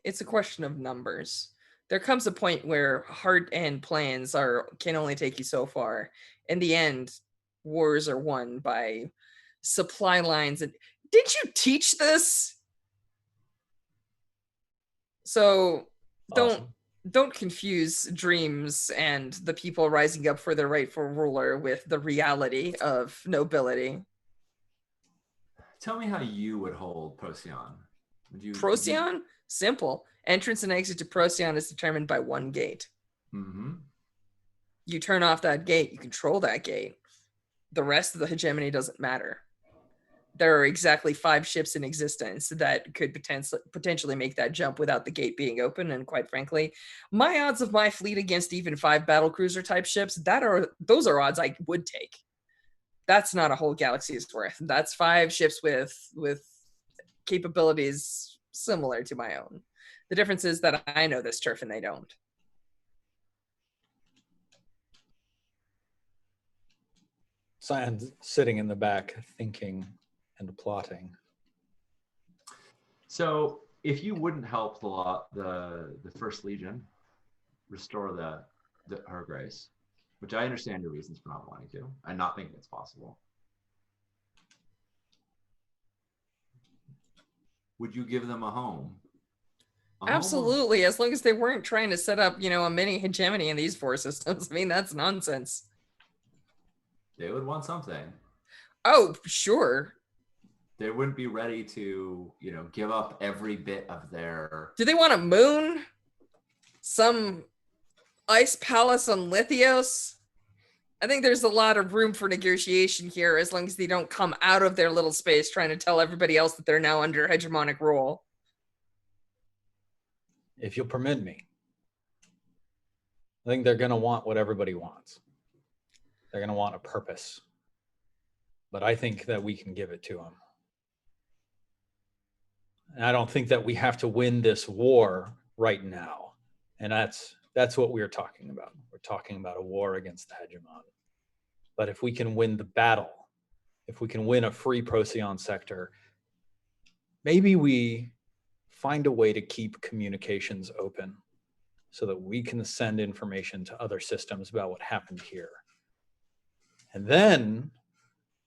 It's a question of numbers. There comes a point where heart and plans can only take you so far. In the end, wars are won by supply lines. And did you teach this? So don't confuse dreams and the people rising up for their rightful ruler with the reality of nobility. Tell me how you would hold Procyon. Procyon? Simple. Entrance and exit to Procyon is determined by one gate. Mm-hmm. You turn off that gate, you control that gate. The rest of the hegemony doesn't matter. There are exactly 5 ships in existence that could potentially make that jump without the gate being open. And quite frankly, my odds of my fleet against even 5 battlecruiser type ships, those are odds I would take. That's not a whole galaxy's worth. That's 5 ships with capabilities similar to my own. The difference is that I know this turf and they don't. Scion's sitting in the back, thinking and plotting. So if you wouldn't help the First Legion restore her grace, which I understand your reasons for not wanting to, and not thinking it's possible, would you give them a home? Absolutely, as long as they weren't trying to set up, a mini hegemony in these 4 systems. I mean, that's nonsense. They would want something. Oh, sure. They wouldn't be ready to, give up every bit of their... Do they want a moon? Some ice palace on Lithios? I think there's a lot of room for negotiation here, as long as they don't come out of their little space trying to tell everybody else that they're now under hegemonic rule. If you'll permit me, I think they're going to want what everybody wants. They're going to want a purpose. But I think that we can give it to them. And I don't think that we have to win this war right now. And that's what we're talking about. We're talking about a war against the hegemon. But if we can win the battle, if we can win a free Procyon sector, maybe we find a way to keep communications open so that we can send information to other systems about what happened here. And then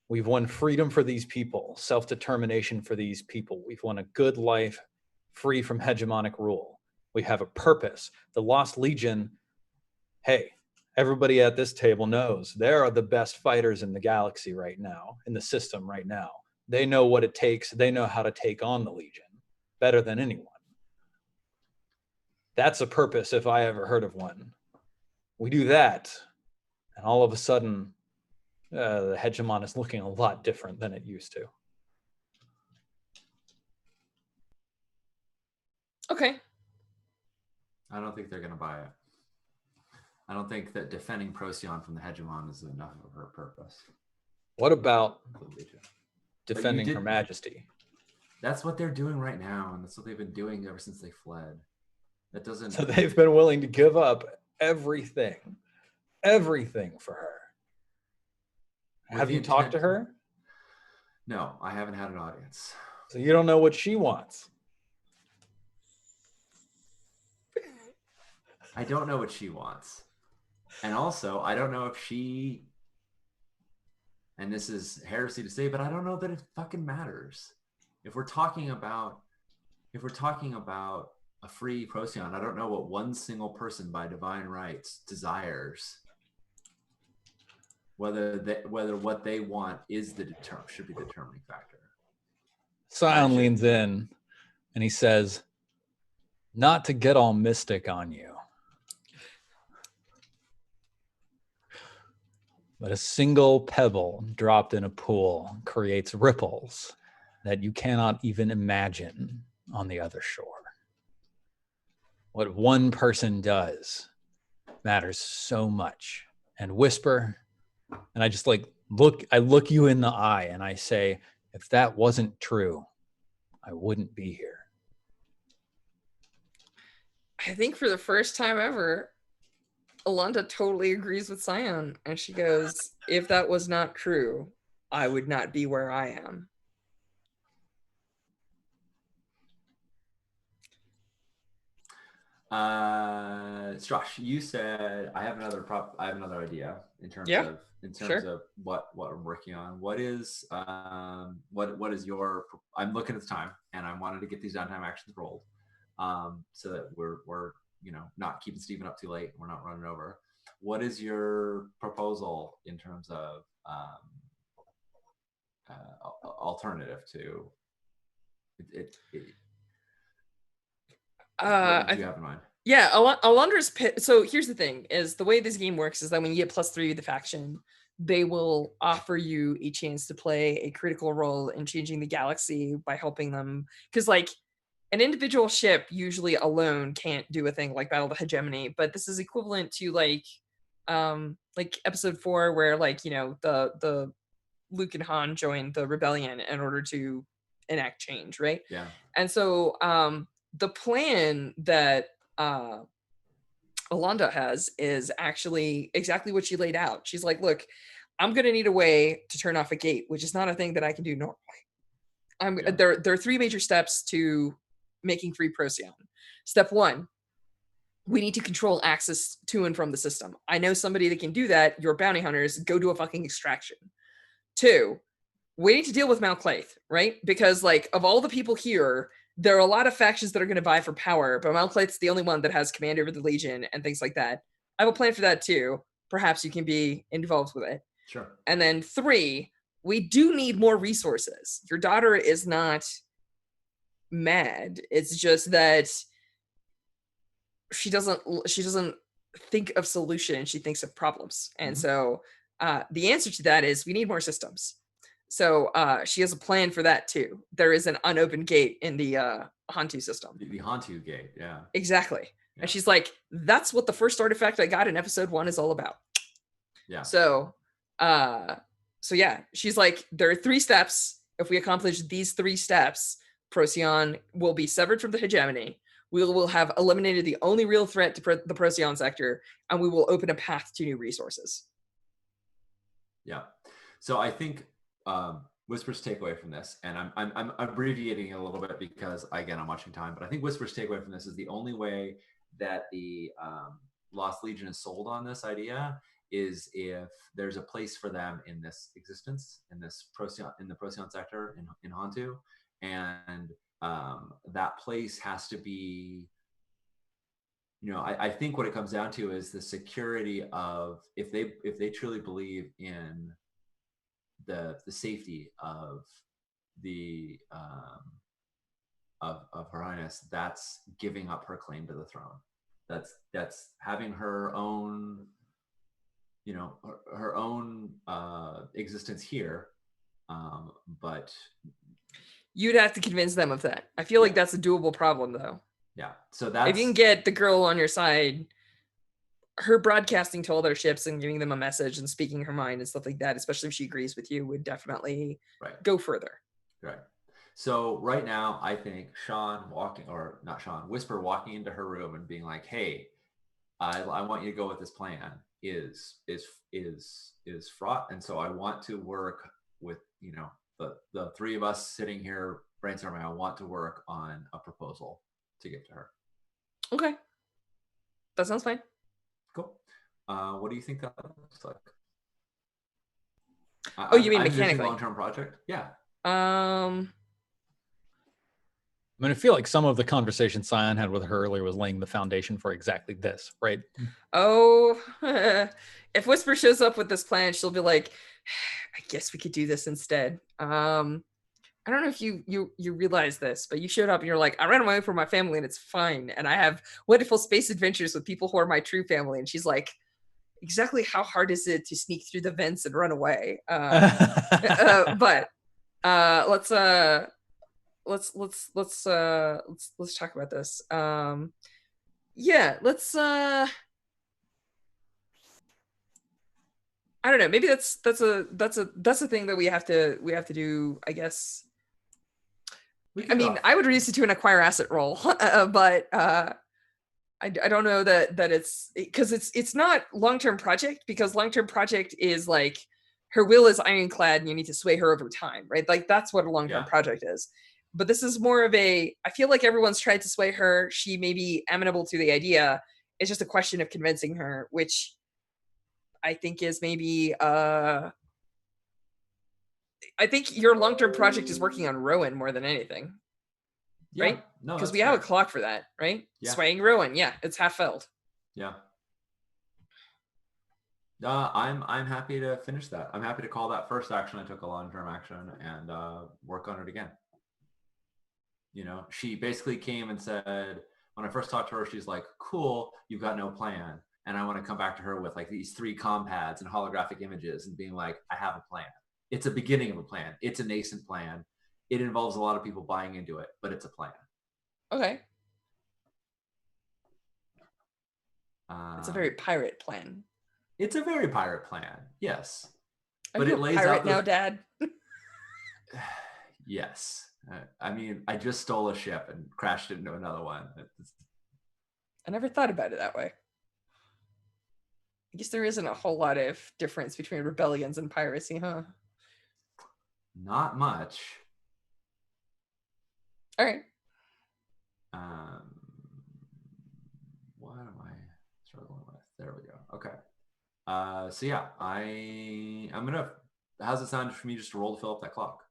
we've won freedom for these people, self-determination for these people. We've won a good life free from hegemonic rule. We have a purpose. The Lost Legion, hey, everybody at this table knows they are the best fighters in the galaxy right now, in the system right now. They know what it takes. They know how to take on the Legion better than anyone. That's a purpose if I ever heard of one. We do that, and all of a sudden, the hegemon is looking a lot different than it used to. Okay. I don't think they're going to buy it. I don't think that defending Procyon from the hegemon is enough of her purpose. What about defending Her Majesty? That's what they're doing right now, and that's what they've been doing ever since they fled. That doesn't... So they've been willing to give up everything for her. Have you talked to her? No, I haven't had an audience. So you don't know what she wants. I don't know what she wants. And also, I don't know if she, and this is heresy to say, but I don't know that it fucking matters. If we're talking about a free Procyon, I don't know what one single person by divine rights desires. Whether what they want is should be the determining factor. Scion leans in and he says, not to get all mystic on you, but a single pebble dropped in a pool creates ripples that you cannot even imagine on the other shore. What one person does matters so much. And Whisper, and I just look you in the eye and I say, if that wasn't true, I wouldn't be here. I think for the first time ever, Alonda totally agrees with Scion. And she goes, if that was not true, I would not be where I am. Josh, you said I have another idea in terms of what we're working on. What is your? I'm looking at the time, and I wanted to get these downtime actions rolled, so that we're not keeping Steven up too late. We're not running over. What is your proposal in terms of alternative to it? What did you have in mind? Yeah, Alondra's pit. So here's the thing: is the way this game works is that when you get +3 with the faction, they will offer you a chance to play a critical role in changing the galaxy by helping them. Because like an individual ship usually alone can't do a thing like battle the hegemony, but this is equivalent to like episode 4 where the Luke and Han joined the rebellion in order to enact change, right? Yeah. And so the plan that Alonda has is actually exactly what she laid out. She's like, look, I'm going to need a way to turn off a gate, which is not a thing that I can do normally. Yeah. There are 3 major steps to making free Procyon. Step 1, we need to control access to and from the system. I know somebody that can do that. Your bounty hunters, go do a fucking extraction. 2, we need to deal with Mount Claith, right? Because like of all the people here, there are a lot of factions that are going to vie for power, but Mount Claith's the only one that has command over the Legion and things like that. I have a plan for that too. Perhaps you can be involved with it. Sure. And then 3, we do need more resources. Your daughter is not mad. It's just that she doesn't think of solutions. She thinks of problems. And so the answer to that is we need more systems. So she has a plan for that too. There is an unopened gate in the Hantu system. The Hantu gate, yeah. Exactly. Yeah. And she's like, that's what the first artifact I got in episode 1 is all about. Yeah. So yeah, she's like, there are 3 steps. If we accomplish these 3 steps, Procyon will be severed from the hegemony. We will have eliminated the only real threat to the Procyon sector, and we will open a path to new resources. Yeah. So I think Whisper's takeaway from this, and I'm abbreviating it a little bit because again I'm watching time, but I think Whisper's takeaway from this is the only way that the Lost Legion is sold on this idea is if there's a place for them in this existence, in this Procyon, in the Procyon sector in Hantu, and that place has to be, you know, I think what it comes down to is the security of if they truly believe in the safety of the of Her Highness, that's giving up her claim to the throne. That's having her own, you know, her own existence here, but you'd have to convince them of that. I feel like that's a doable problem though. Yeah. So that's, if you can get the girl on your side, her broadcasting to all their ships and giving them a message and speaking her mind and stuff like that, especially if she agrees with you, would definitely go further. Right. So right now, I think Whisper walking into her room and being like, "Hey, I want you to go with this plan," is fraught, and so I want to work with, you know, the 3 of us sitting here brainstorming. I want to work on a proposal to give to her. Okay, that sounds fine. Cool. What do you think that looks like? Oh, you mean mechanically? Long-term project? Yeah. I mean, I feel like some of the conversation Scion had with her earlier was laying the foundation for exactly this, right? Oh, if Whisper shows up with this plan, she'll be like, I guess we could do this instead. I don't know if you realize this, but you showed up and you're like, I ran away from my family and it's fine. And I have wonderful space adventures with people who are my true family. And she's like, exactly how hard is it to sneak through the vents and run away? But let's talk about this. Yeah, let's I don't know, maybe that's a thing that we have to do, I guess. I mean, I would reduce it to an acquire asset roll, but I don't know that it's because it's not long-term project, because long-term project is like her will is ironclad and you need to sway her over time, right? Like that's what a long-term project is. But this is more of I feel like everyone's tried to sway her. She may be amenable to the idea. It's just a question of convincing her, which I think is maybe I think your long-term project is working on Rowan more than anything. Right? No, because we have a clock for that, right? Yeah. Swaying Rowan, yeah, it's half filled. Yeah. I'm happy to finish that. I'm happy to call that first action I took a long-term action and work on it again. You know, she basically came and said, when I first talked to her, she's like, cool, you've got no plan. And I want to come back to her with like these 3 compads and holographic images and being like, I have a plan. It's a beginning of a plan. It's a nascent plan. It involves a lot of people buying into it, but it's a plan. Okay. It's a very pirate plan. It's a very pirate plan, yes. Are but you it lays pirate out now, Dad? Yes. I mean, I just stole a ship and crashed into another one. I never thought about it that way. I guess there isn't a whole lot of difference between rebellions and piracy, huh? Not much. All right. What am I struggling with? There we go. Okay. So yeah, I'm gonna. How's it sound for me just to roll to fill up that clock?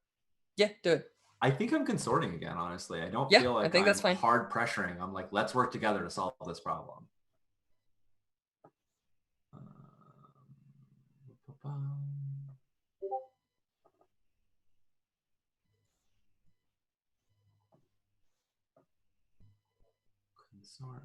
Yeah, do it. I think I'm consorting again. Honestly, I don't Yeah, feel like I think I'm that's fine. hard pressuring. I'm like, let's work together to solve this problem. Consort.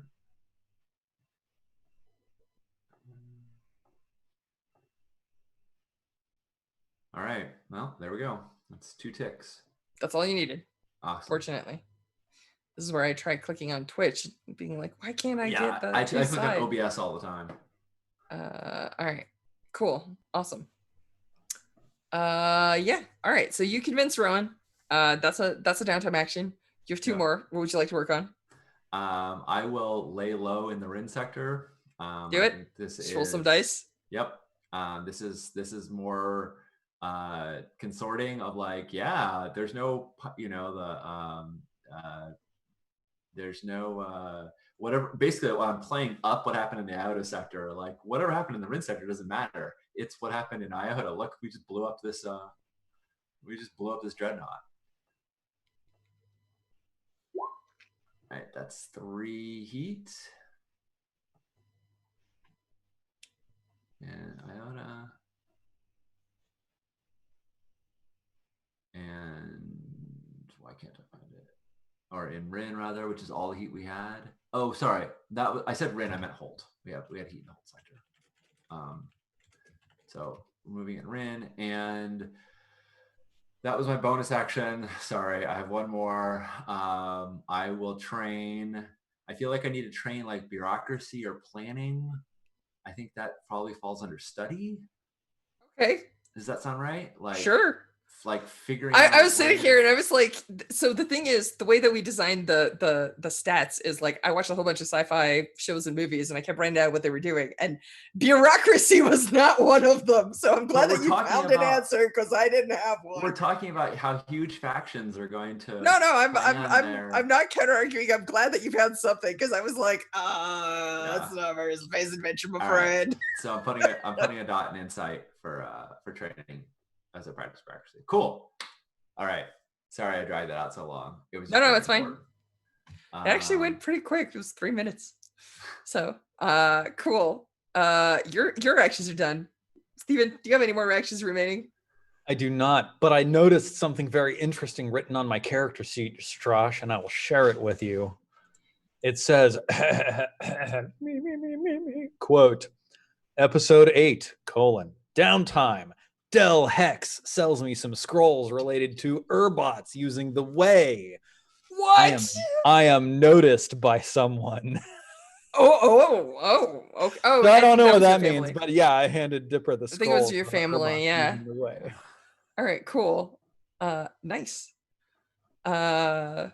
All right. Well, there we go. That's 2 ticks. That's all you needed. Awesome. Fortunately. This is where I tried clicking on Twitch, being like, why can't I get the I two click on side? OBS all the time. All right. Cool. Awesome. Yeah. All right. So you convinced Rowan. That's a downtime action. You have 2 more. What would you like to work on? I will lay low in the Rin sector. Do it. Just roll some dice. Yep. This is more consorting of like, yeah, there's no, there's no whatever. Basically, while I'm playing up what happened in the Iota sector, like whatever happened in the Rin sector doesn't matter. It's what happened in Iota. Look, we just blew up this dreadnought. All right, that's 3 heat. And Iota. And why can't I find it? Or in Rin rather, which is all the heat we had. Oh, sorry. That was, I said Rin, I meant hold. We had heat in the hold sector. So we're moving in Rin, and that was my bonus action. Sorry, I have one more. I will train. I feel like I need to train like bureaucracy or planning. I think that probably falls under study. Okay. Does that sound right? Like sure. Like figuring I was sitting here and I was like, so the thing is, the way that we designed the stats is like, I watched a whole bunch of sci-fi shows and movies and I kept writing down what they were doing, and bureaucracy was not one of them. So I'm glad that you found an answer, because I didn't have one. We're talking about how huge factions are going to No, I'm not counter arguing. I'm glad that you found something, because I was like, that's not very space adventure, my friend. Right. So I'm putting a dot in insight for training as a practice bureaucracy. Cool. All right. Sorry I dragged that out so long. It was no, it's fine. It actually went pretty quick. It was 3 minutes. So cool. Your actions are done. Steven, do you have any more reactions remaining? I do not, but I noticed something very interesting written on my character sheet, Strash, and I will share it with you. It says, quote, episode 8, downtime. Del Hex sells me some scrolls related to Urbots using the Way. What? I am noticed by someone. Oh. I don't know what that means, but yeah, I handed Dipper the scroll. I think it was your family, yeah. The Way. All right, cool. Nice. Jen,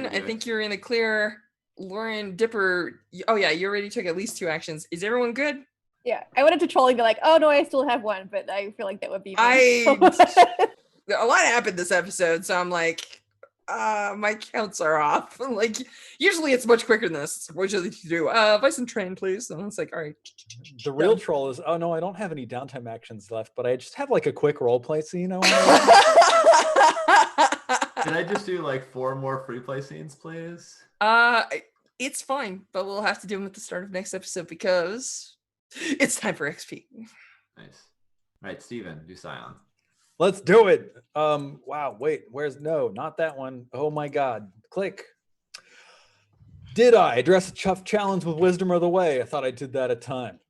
I think you're in the clear. Lauren, Dipper, oh yeah, you already took at least 2 actions. Is everyone good? Yeah, I wanted to troll and be like, oh no, I still have one, but I feel like that would be a lot happened this episode, so I'm like, my counts are off. Like, usually it's much quicker than this. What would you like to do? Vice and train, please. And it's like, all right. The real troll is, oh no, I don't have any downtime actions left, but I just have like a quick role play scene. Can I just do like 4 more free play scenes, please? It's fine, but we'll have to do them at the start of next episode because it's time for XP. Nice. All right, Steven, do Scion. Let's do it. Wow, wait, no, not that one. Oh my God, click. Did I address a tough challenge with wisdom or the way? I thought I did that a ton.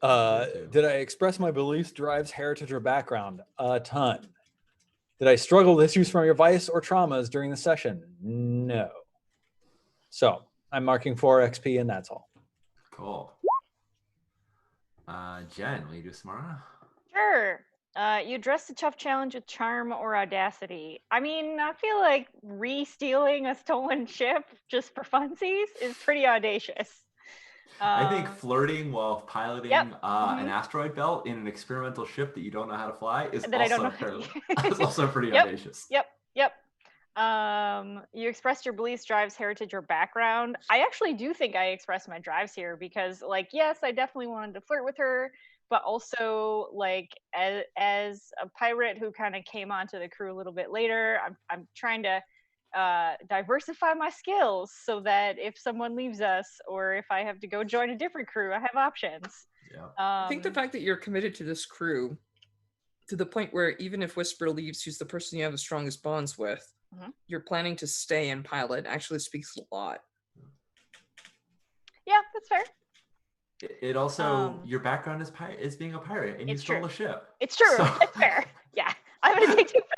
Did I express my beliefs, drives, heritage, or background? A ton. Did I struggle with issues from your vice or traumas during the session? No. So I'm marking 4 XP and that's all. Cool. Jen, will you do Samara? Sure. You address the tough challenge with charm or audacity. I mean, I feel like re-stealing a stolen ship just for funsies is pretty audacious. I think flirting while piloting Yep. an asteroid belt in an experimental ship that you don't know how to fly is That I don't also know. is also pretty Yep. audacious. Yep. You expressed your beliefs, drives, heritage, or background. I actually do think I expressed my drives here because, like, yes, I definitely wanted to flirt with her, but also, like, as a pirate who kind of came onto the crew a little bit later, I'm trying to diversify my skills so that if someone leaves us or if I have to go join a different crew, I have options. Yeah. I think the fact that you're committed to this crew to the point where even if Whisper leaves, who's the person you have the strongest bonds with, you're planning to stay and pilot actually speaks a lot. Yeah, that's fair. It also your background is being a pirate and you stole a ship. It's true. So... That's fair. Yeah, I'm gonna take two for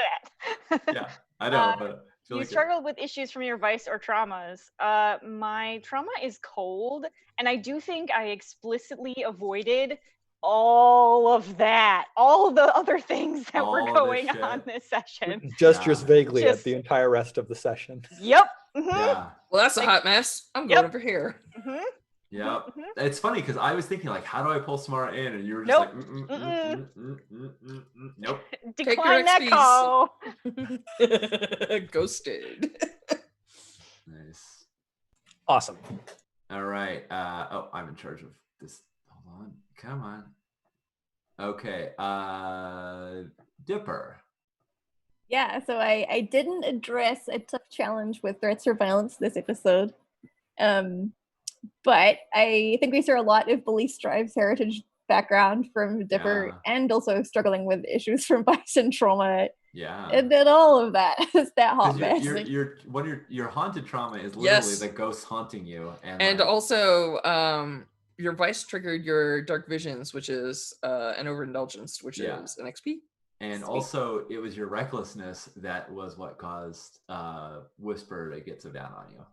that. Yeah, I know, but you struggled with issues from your vice or traumas. My trauma is cold, and I do think I explicitly avoided all of that, all the other things that were going on this session. Gestures vaguely at the entire rest of the session. Yep. Yeah. Well, that's a hot mess. I'm going over here. Yeah, it's funny because I was thinking like, how do I pull Samara in, and you were just like, nope. Decline that call. Ghosted. Nice. Awesome. All right. Oh, I'm in charge of this. Hold on. Come on. Okay. Dipper. Yeah, so I didn't address a tough challenge with threats or violence this episode. But I think we saw a lot of belief drives heritage background from Dipper and also struggling with issues from bison trauma. Yeah. And then all of that is that hot mess. Your haunted trauma is literally the ghost haunting you. And like, also your vice triggered your dark visions, which is an overindulgence, which is an XP. And also it was your recklessness that was what caused Whisper to get so down on you.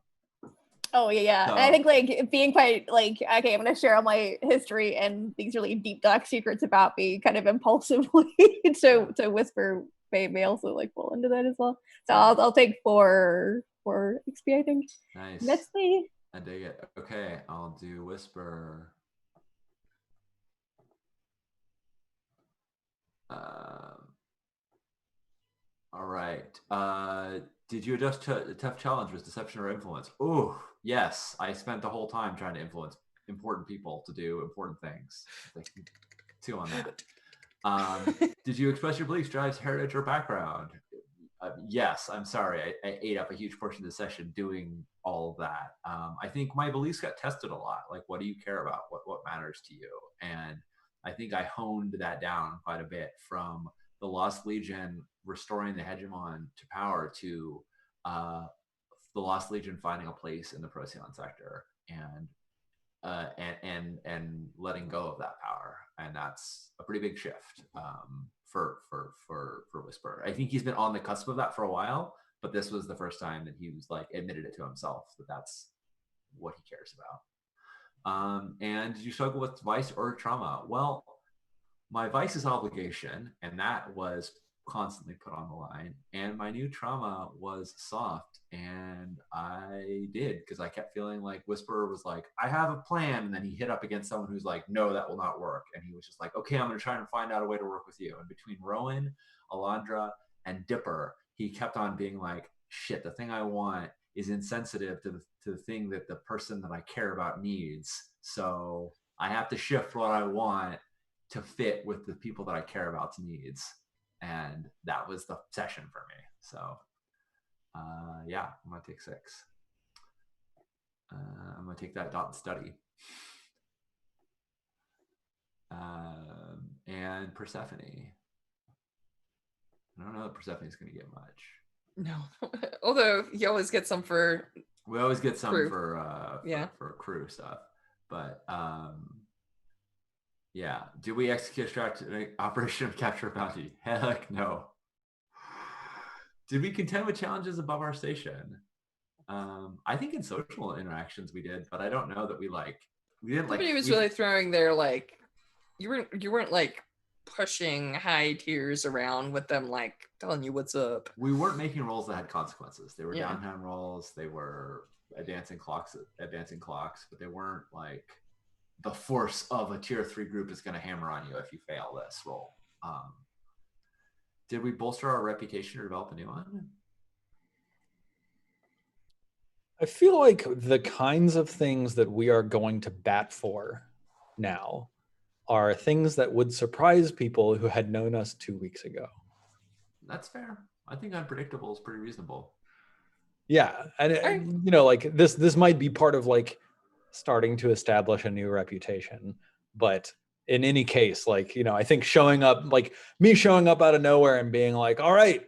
Oh yeah. So, I think like being quite like, okay, I'm gonna share all my history and these really deep dark secrets about me kind of impulsively to Whisper may also like fall into that as well. So I'll take four XP, I think. Nice. That's me. I dig it. Okay, I'll do Whisper. All right. Did you adjust to a tough challenge with deception or influence? Oh, yes. I spent the whole time trying to influence important people to do important things. Like, 2 on that. Did you express your beliefs, drives, heritage, or background? Yes. I'm sorry. I ate up a huge portion of the session doing all of that. I think my beliefs got tested a lot. Like, what do you care about? What matters to you? And I think I honed that down quite a bit from the Lost Legion restoring the hegemon to power to the Lost Legion finding a place in the Procyon sector and letting go of that power. And that's a pretty big shift for Whisper. I think he's been on the cusp of that for a while, but this was the first time that he was like admitted it to himself that that's what he cares about. And did you struggle with vice or trauma? Well, my vice is obligation, and that was constantly put on the line. And my new trauma was soft, and I did because I kept feeling like Whisperer was like, I have a plan, and then he hit up against someone who's like, no, that will not work. And he was just like, okay, I'm going to try and find out a way to work with you. And between Rowan, Alondra, and Dipper, he kept on being like, shit, the thing I want is insensitive to the thing that the person that I care about needs. So I have to shift what I want to fit with the people that I care about's needs. And that was the session for me. So yeah, I'm gonna take 6. I'm gonna take that dot and study. And Persephone. I don't know that Persephone's gonna get much. No. Although you always get some for we always get some crew. for crew stuff. But yeah. Do we execute an operation of capture bounty? Heck no. Did we contend with challenges above our station? I think in social interactions we did, but I don't know that we didn't like. Nobody was really throwing their like. You weren't like pushing high tiers around with them like telling you what's up. We weren't making rolls that had consequences. They were Yeah. downtime rolls. They were advancing clocks, but they weren't like the force of a tier 3 group is going to hammer on you if you fail this roll. Did we bolster our reputation or develop a new one? I feel like the kinds of things that we are going to bat for now are things that would surprise people who had known us 2 weeks ago. That's fair. I think unpredictable is pretty reasonable. Yeah, and you know, like this might be part of like starting to establish a new reputation, but in any case, like, you know, I think showing up, like me showing up out of nowhere and being like, all right,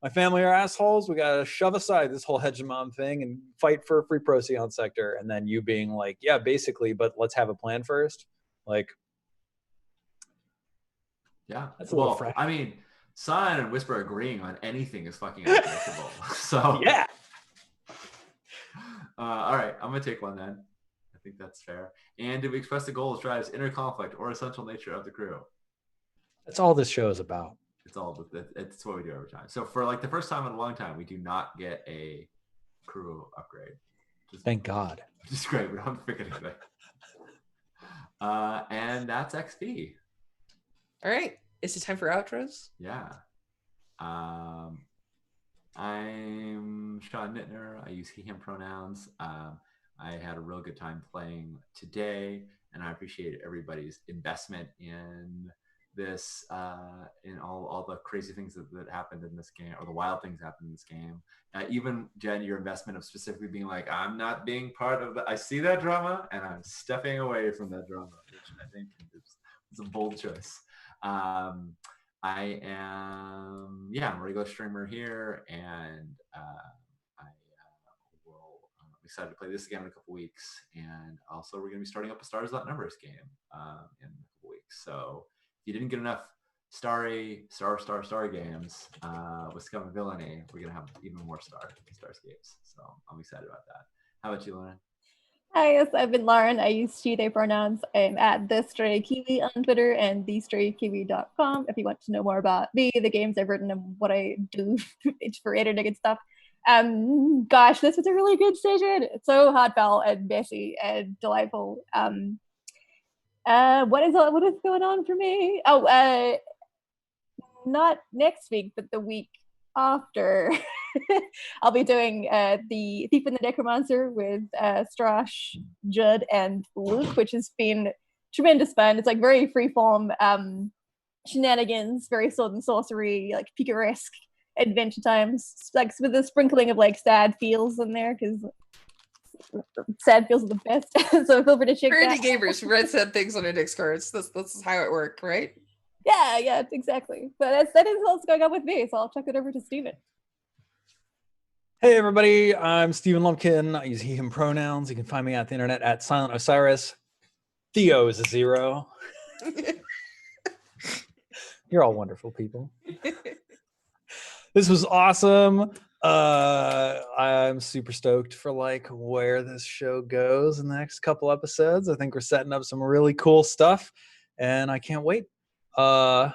my family are assholes, we gotta shove aside this whole hegemon thing and fight for a free Procyon sector, and then you being like, yeah, basically, but let's have a plan first. Like, yeah, that's a little well, fresh. I mean, Sign and Whisper agreeing on anything is fucking unpredictable. So Yeah. All right, I'm gonna take one then. I think that's fair. And did we express the goals, drives, inner conflict, or essential nature of the crew? That's all this show is about. It's what we do every time. So for like the first time in a long time, we do not get a crew upgrade. Thank God. Which is great. We don't have to pick anything. And that's XP. All right. Is it time for outros? Yeah. I'm Sean Nittner. I use he, him pronouns. I had a real good time playing today, and I appreciate everybody's investment in this, in all the crazy things that happened in this game, or the wild things happened in this game. Even Jen, your investment of specifically being like, I'm not being part of I see that drama, and I'm stepping away from that drama, which I think is a bold choice. I am, I'm a regular streamer here, and I'm excited to play this again in a couple weeks. And also, we're going to be starting up a Stars Not Numbers game in a couple weeks. So if you didn't get enough star games with Scum and Villainy, we're going to have even more stars games. So I'm excited about that. How about you, Luna? Hi, yes, I've been Lauren. I use she, they pronouns. I'm at TheStrayKiwi on Twitter and TheStrayKiwi.com if you want to know more about me, the games I've written, and what I do for internet and stuff. Gosh, this was a really good session. It's so heartfelt and messy and delightful. What is going on for me? Oh, not next week, but the week after. I'll be doing the Thief and the Necromancer with Strash, Judd, and Luke, which has been tremendous fun. It's like very freeform shenanigans, very sword and sorcery, like picaresque adventure times, like with a sprinkling of like sad feels in there, because sad feels are the best. So feel free to check For that. indie gamers who write sad things on index cards, that's how it works, right? Yeah, exactly. But that is what's going on with me. So I'll chuck it over to Steven. Hey everybody, I'm Steven Lumpkin. I use he, him pronouns. You can find me at the internet at Silent Osiris. Theo is a 0. You're all wonderful people. This was awesome. I'm super stoked for like where this show goes in the next couple episodes. I think we're setting up some really cool stuff, and I can't wait. You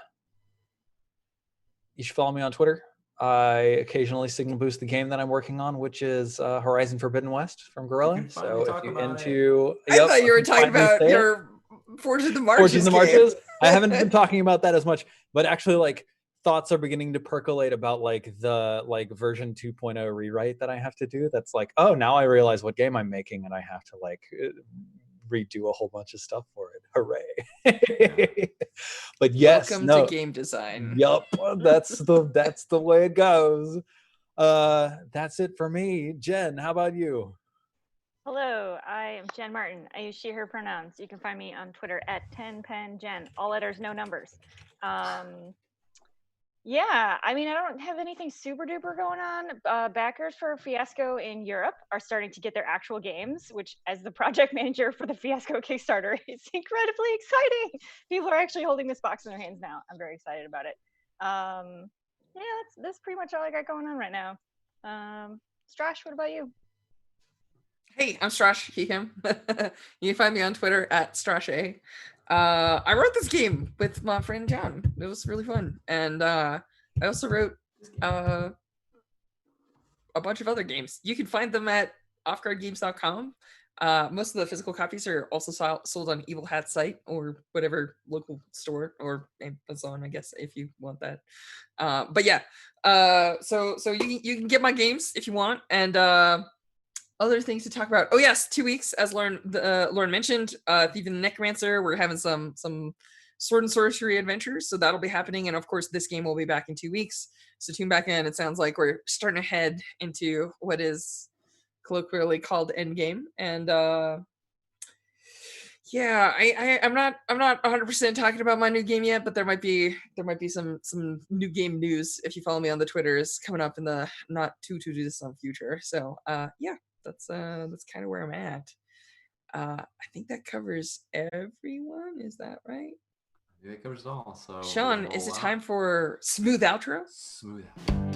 should follow me on Twitter. I occasionally signal boost the game that I'm working on, which is Horizon Forbidden West from Gorilla. So if you're into, I thought you were talking about your Forge in the Marches. Forge in the Marches. I haven't been talking about that as much, but actually, like, thoughts are beginning to percolate about like the version 2.0 rewrite that I have to do. That's like, oh, now I realize what game I'm making, and I have to like redo a whole bunch of stuff for it. Hooray! But yes, welcome to game design. Yup, that's the way it goes. That's it for me. Jen, how about you? Hello, I am Jen Martin. I use she, her pronouns. You can find me on Twitter at 10penjen. All letters, no numbers. Yeah, I mean, I don't have anything super duper going on. Backers for Fiasco in Europe are starting to get their actual games, which, as the project manager for the Fiasco Kickstarter, is incredibly exciting. People are actually holding this box in their hands now. I'm very excited about it. Yeah, that's pretty much all I got going on right now. Strash, what about you? Hey, I'm Strash, he, him. You can find me on Twitter at StrashA. I wrote this game with my friend John. It was really fun, and I also wrote a bunch of other games. You can find them at offguardgames.com. Most of the physical copies are also sold on Evil Hat's site or whatever local store, or Amazon, I guess, if you want that. But yeah, so you can get my games if you want, and other things to talk about. Oh yes, 2 weeks, as Lauren mentioned, Thief and the Necromancer. We're having some sword and sorcery adventures, so that'll be happening, and of course this game will be back in 2 weeks. So tune back in. It sounds like we're starting to head into what is colloquially called Endgame, and yeah, I'm not 100% talking about my new game yet, but there might be some new game news if you follow me on the Twitters coming up in the not too distant future. So yeah, that's kind of where I'm at. I think that covers everyone. Is that right? Yeah, it covers it all. So Sean, is it time for smooth outro? Smooth out.